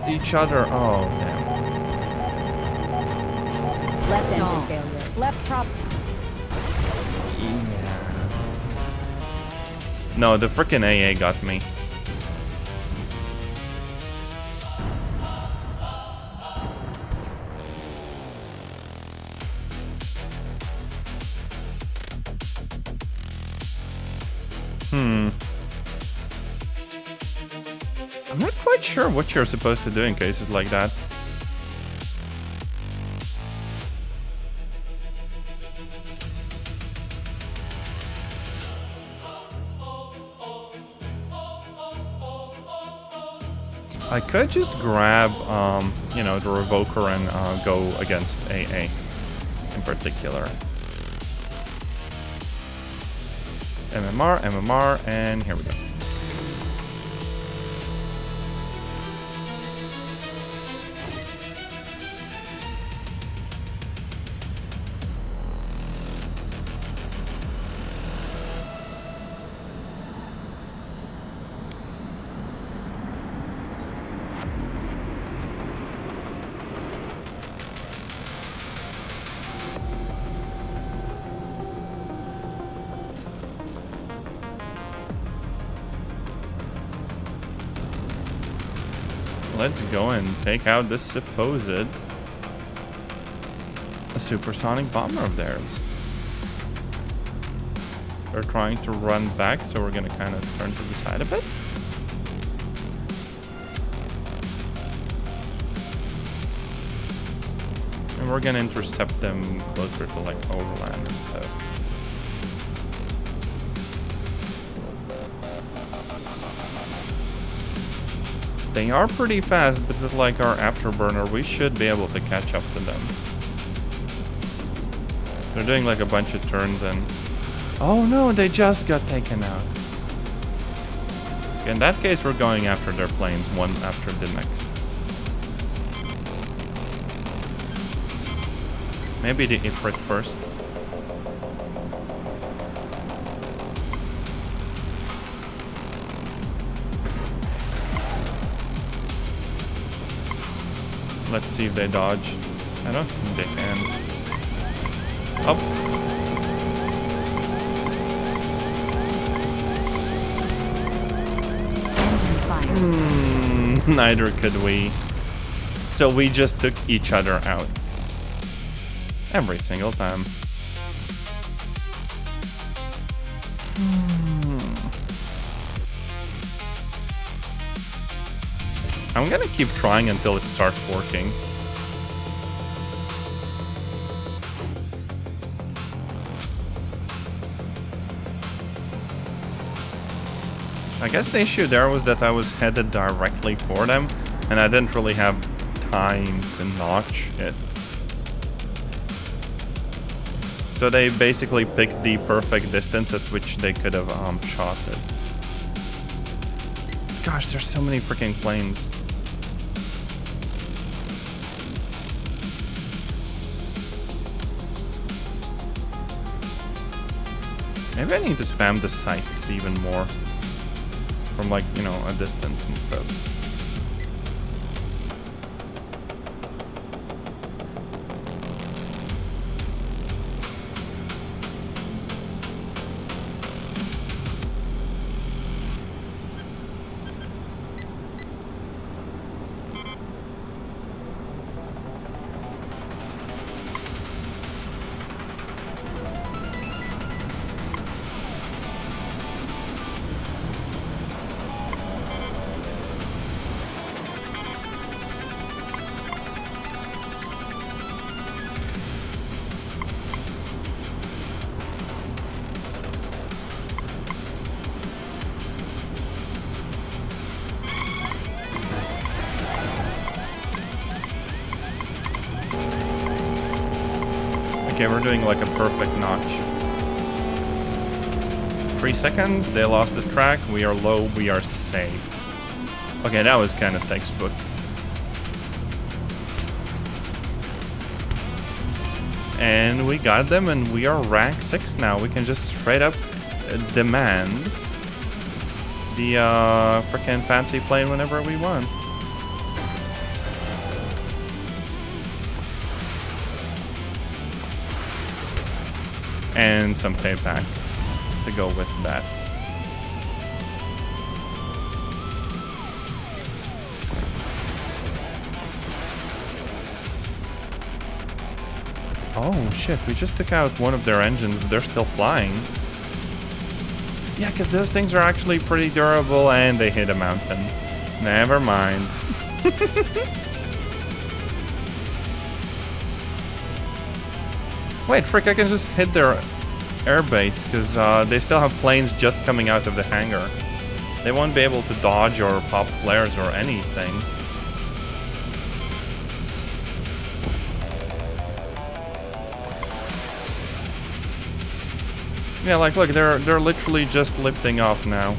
each other? Oh damn. Left engine failure. Left prop. Yeah. No, the frickin' AA got me. I'm not quite sure what you're supposed to do in cases like that. I could just grab, you know, the Revoker and go against AA in particular. MMR, MMR, and here we go. Let's go and take out this supposed supersonic bomber of theirs. They're trying to run back, so we're gonna kind of turn to the side a bit. And we're gonna intercept them closer to like overland and stuff. They are pretty fast, but with like our afterburner, we should be able to catch up to them. They're doing like a bunch of turns and... Oh no, they just got taken out. In that case, we're going after their planes, one after the next. Maybe the Ifrit first. Let's see if they dodge. I don't think they can. Up. Engine fire. Neither could we. So we just took each other out. Every single time. I'm gonna keep trying until it starts working. I guess the issue there was that I was headed directly for them, and I didn't really have time to notch it. So they basically picked the perfect distance at which they could have shot it. Gosh, there's so many freaking planes. Maybe I need to spam the sights even more. From like, you know, a distance and stuff. Okay, we're doing like a perfect notch. 3 seconds, they lost the track, we are low, we are safe. Okay, that was kind of textbook. And we got them, and we are rank 6 now. We can just straight up demand the frickin' fancy plane whenever we want. And some payback to go with that. Oh shit, we just took out one of their engines, but they're still flying. Yeah, because those things are actually pretty durable, and they hit a mountain. Never mind. Wait, frick, I can just hit their airbase, because they still have planes just coming out of the hangar. They won't be able to dodge or pop flares or anything. Yeah, like look, they're literally just lifting off now.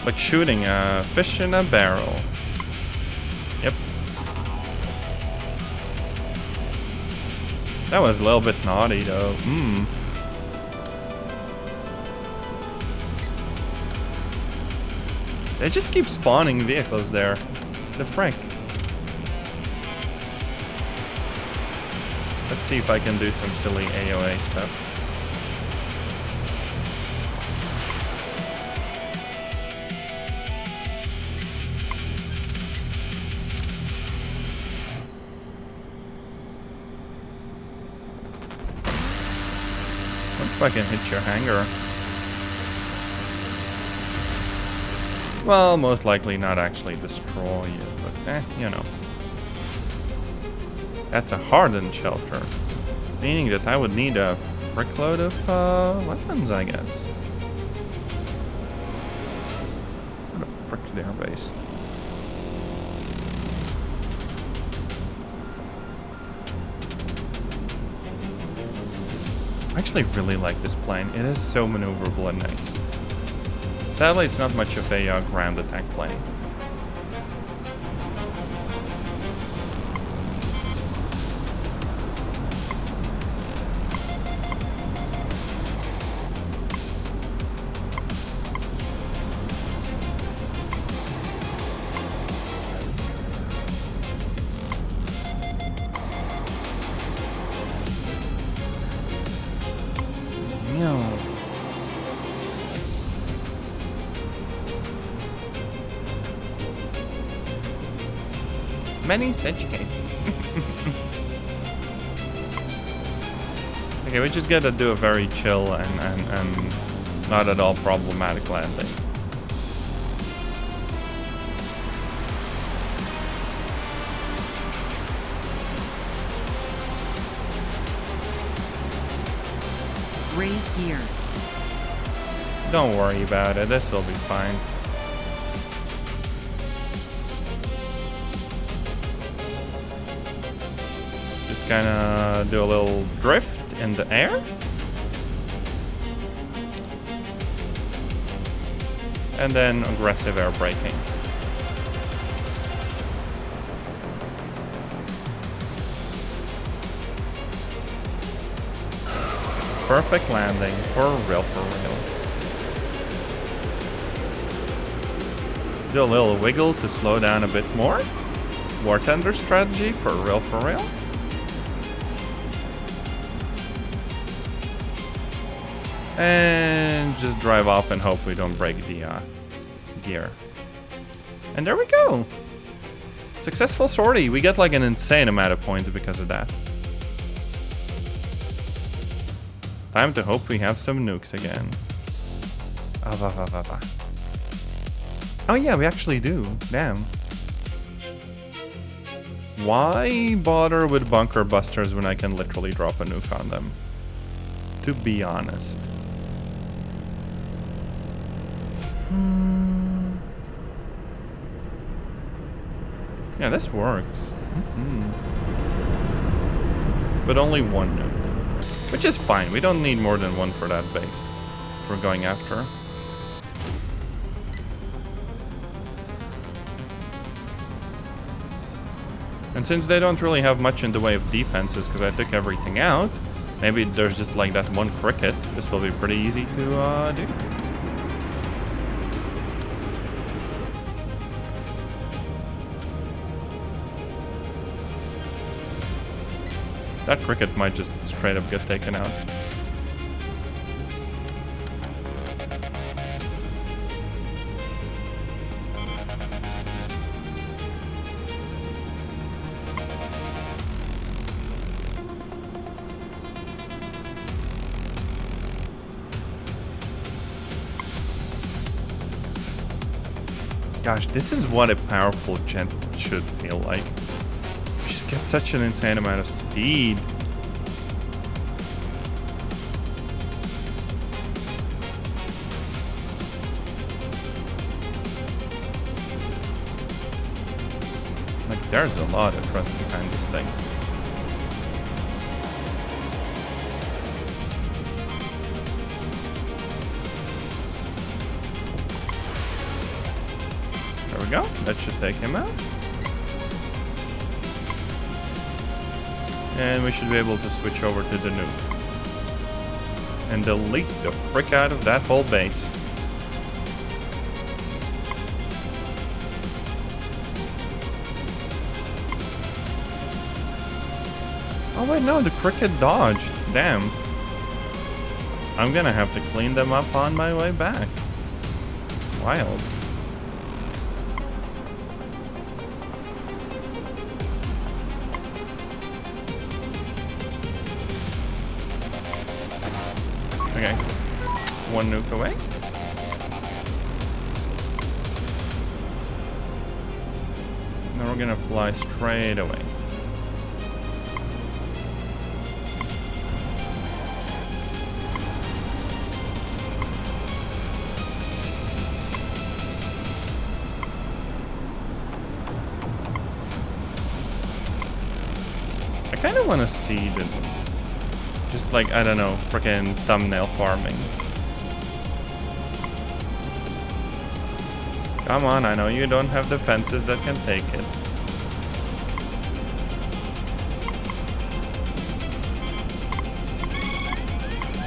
Like shooting a fish in a barrel. Yep. That was a little bit naughty though. They just keep spawning vehicles there. The frick. Let's see if I can do some silly AOA stuff. If I can hit your hangar. Well, most likely not actually destroy you, but you know. That's a hardened shelter. Meaning that I would need a frickload of weapons, I guess. What the frick's their base? I actually really like this plane. It is so maneuverable and nice. Sadly, it's not much of a ground attack plane. Many such cases. Okay, we just gotta do a very chill and not at all problematic landing. Raise gear. Don't worry about it, this will be fine. Just kinda do a little drift in the air. And then aggressive air braking. Perfect landing, for real, for real. Do a little wiggle to slow down a bit more. War tender strategy, for real, for real. And just drive off and hope we don't break the gear. And there we go. Successful sortie. We get like an insane amount of points because of that. Time to hope we have some nukes again. Oh yeah, we actually do. Damn. Why bother with bunker busters when I can literally drop a nuke on them? To be honest. Yeah, this works. But only one nuke. Which is fine. We don't need more than one for that base. If we're going after. And since they don't really have much in the way of defenses because I took everything out, maybe there's just like that one cricket. This will be pretty easy to do. That cricket might just straight up get taken out. Gosh, this is what a powerful jet should feel like. You just get such an insane amount of speed. There's a lot of trust behind this thing. There we go. That should take him out. And we should be able to switch over to the nuke. And delete the frick out of that whole base. Oh wait, no, the cricket dodged. Damn. I'm gonna have to clean them up on my way back. Wild. Okay. One nuke away. Now we're gonna fly straight away. I kind of want to see the, just like, I don't know, freaking thumbnail farming. Come on, I know you don't have defenses that can take it.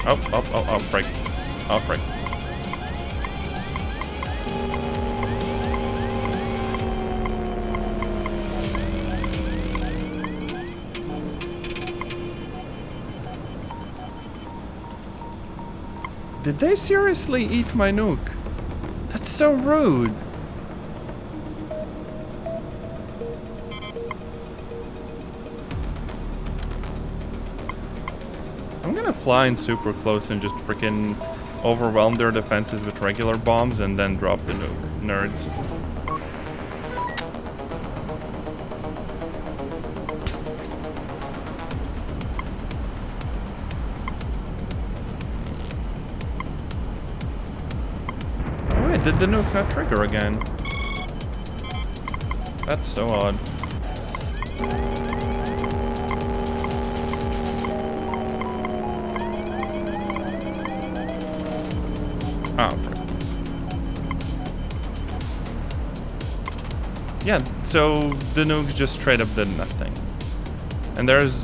Oh, frick. Oh, frick. Did they seriously eat my nuke? That's so rude. I'm gonna fly in super close and just freaking overwhelm their defenses with regular bombs and then drop the nuke. Nerds. Did the nuke not trigger again? That's so odd. Oh, frick. Yeah, so the nuke just straight up did nothing. And there's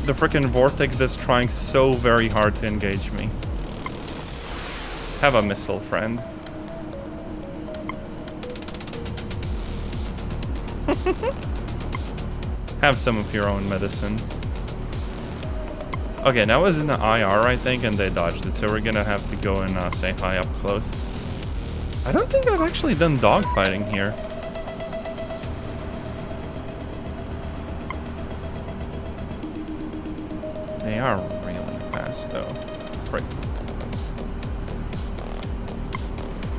the frickin' vortex that's trying so very hard to engage me. Have a missile, friend. Have some of your own medicine. Okay, that was in the IR, I think, and they dodged it, so we're gonna have to go and say hi up close. I don't think I've actually done dogfighting here. They are really fast, though. Frick.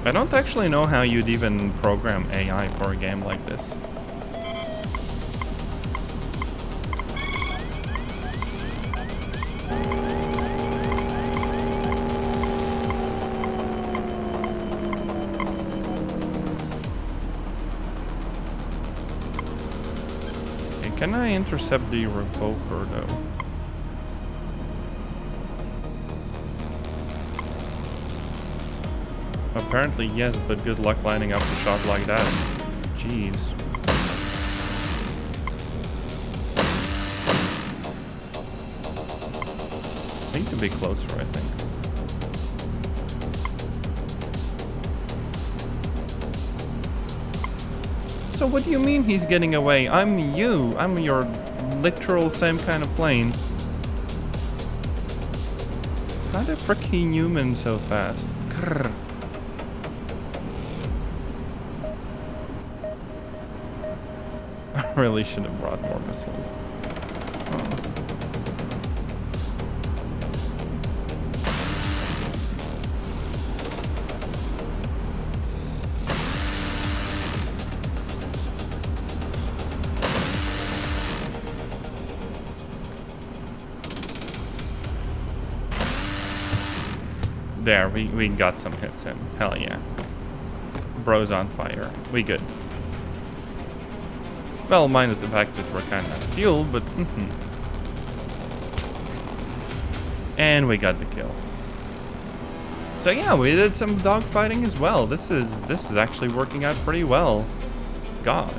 I don't actually know how you'd even program AI for a game like this. Can I intercept the revoker, though? Apparently, yes, but good luck lining up a shot like that. Jeez. Need to be closer, I think. So what do you mean he's getting away? I'm you. I'm your literal same kind of plane. How the frick he human so fast? Grr. I really should have brought more missiles. Oh. There, we got some hits in. Hell yeah. Bro's on fire. We good. Well, minus the fact that we're kind of fueled, but And we got the kill. So yeah, we did some dogfighting as well. This is actually working out pretty well. God.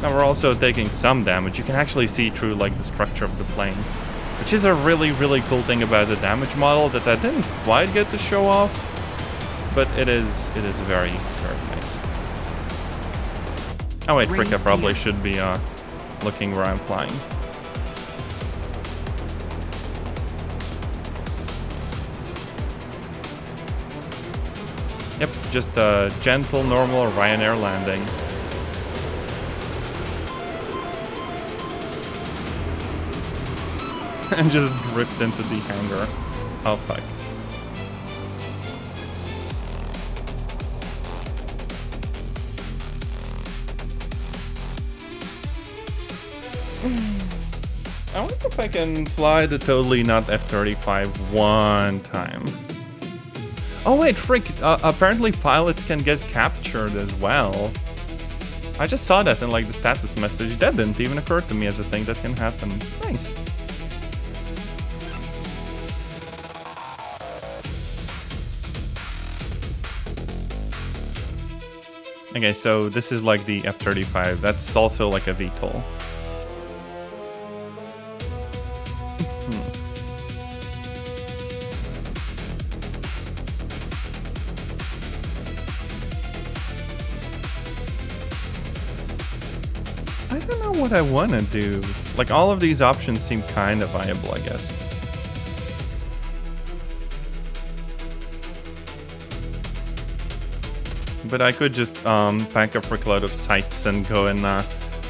Now we're also taking some damage. You can actually see through like the structure of the plane, which is a really cool thing about the damage model that I didn't quite get to show off, but it is very nice. Oh wait, frick! I probably should be looking where I'm flying. Yep, just a gentle, normal Ryanair landing. And just drift into the hangar. Oh fuck. I wonder if I can fly the totally not F-35 one time. Oh wait, frick, apparently pilots can get captured as well. I just saw that in like the status message. That didn't even occur to me as a thing that can happen. Nice. Okay, so this is like the F-35. That's also like a VTOL. I don't know what I want to do. Like, all of these options seem kind of viable, I guess. But I could just pack a frick load of sites and go and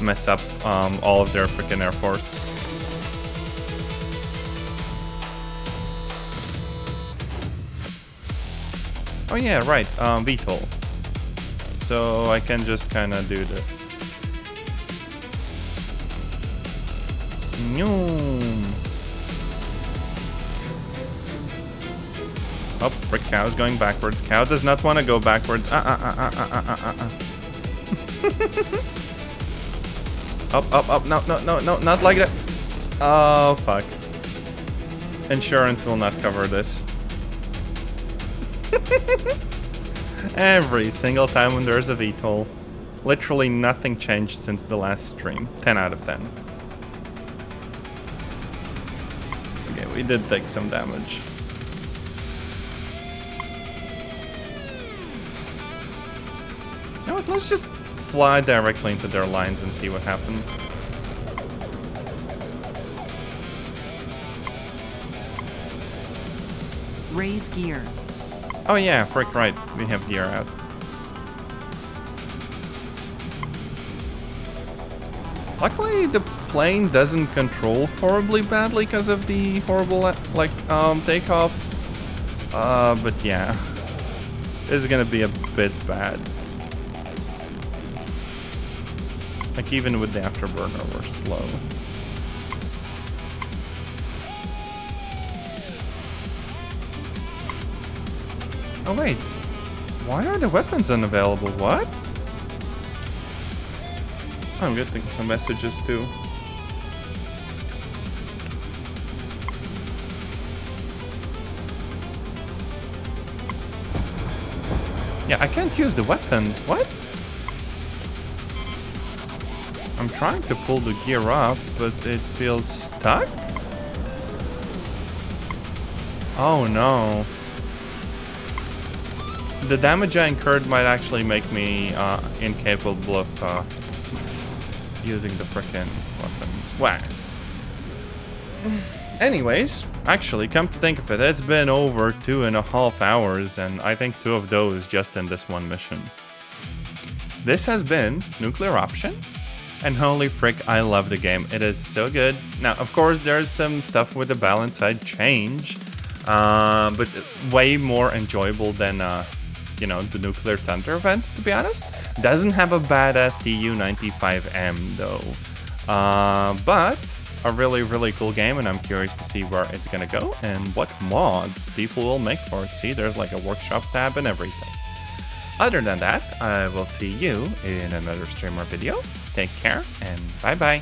mess up all of their frickin' Air Force. Oh yeah, right, VTOL. So I can just kind of do this. Oh, frick, cow's going backwards. Cow does not want to go backwards. Up. No, not like that. Oh, fuck. Insurance will not cover this. Every single time when there's a VTOL. Literally nothing changed since the last stream. 10 out of 10. Okay, we did take some damage. You know what, let's just fly directly into their lines and see what happens. Raise gear. Oh yeah, frick, right. We have gear out. Luckily, the plane doesn't control horribly badly because of the horrible, like, takeoff. But yeah. This is gonna be a bit bad. Like, even with the afterburner, we're slow. Oh wait, why are the weapons unavailable? What? I'm getting some messages too. Yeah, I can't use the weapons. What? I'm trying to pull the gear up, but it feels stuck? Oh no. The damage I incurred might actually make me incapable of using the frickin' weapons. Wow. Anyways, actually, come to think of it, it's been over 2.5 hours, and I think 2 of those just in this one mission. This has been Nuclear Option, and holy frick, I love the game. It is so good. Now, of course, there's some stuff with the balance I'd change, but way more enjoyable than you know, the Nuclear Thunder event, to be honest. Doesn't have a badass Tu-95M though. But a really cool game, and I'm curious to see where it's gonna go and what mods people will make for it. See, there's like a workshop tab and everything. Other than that, I will see you in another stream or video. Take care and bye bye.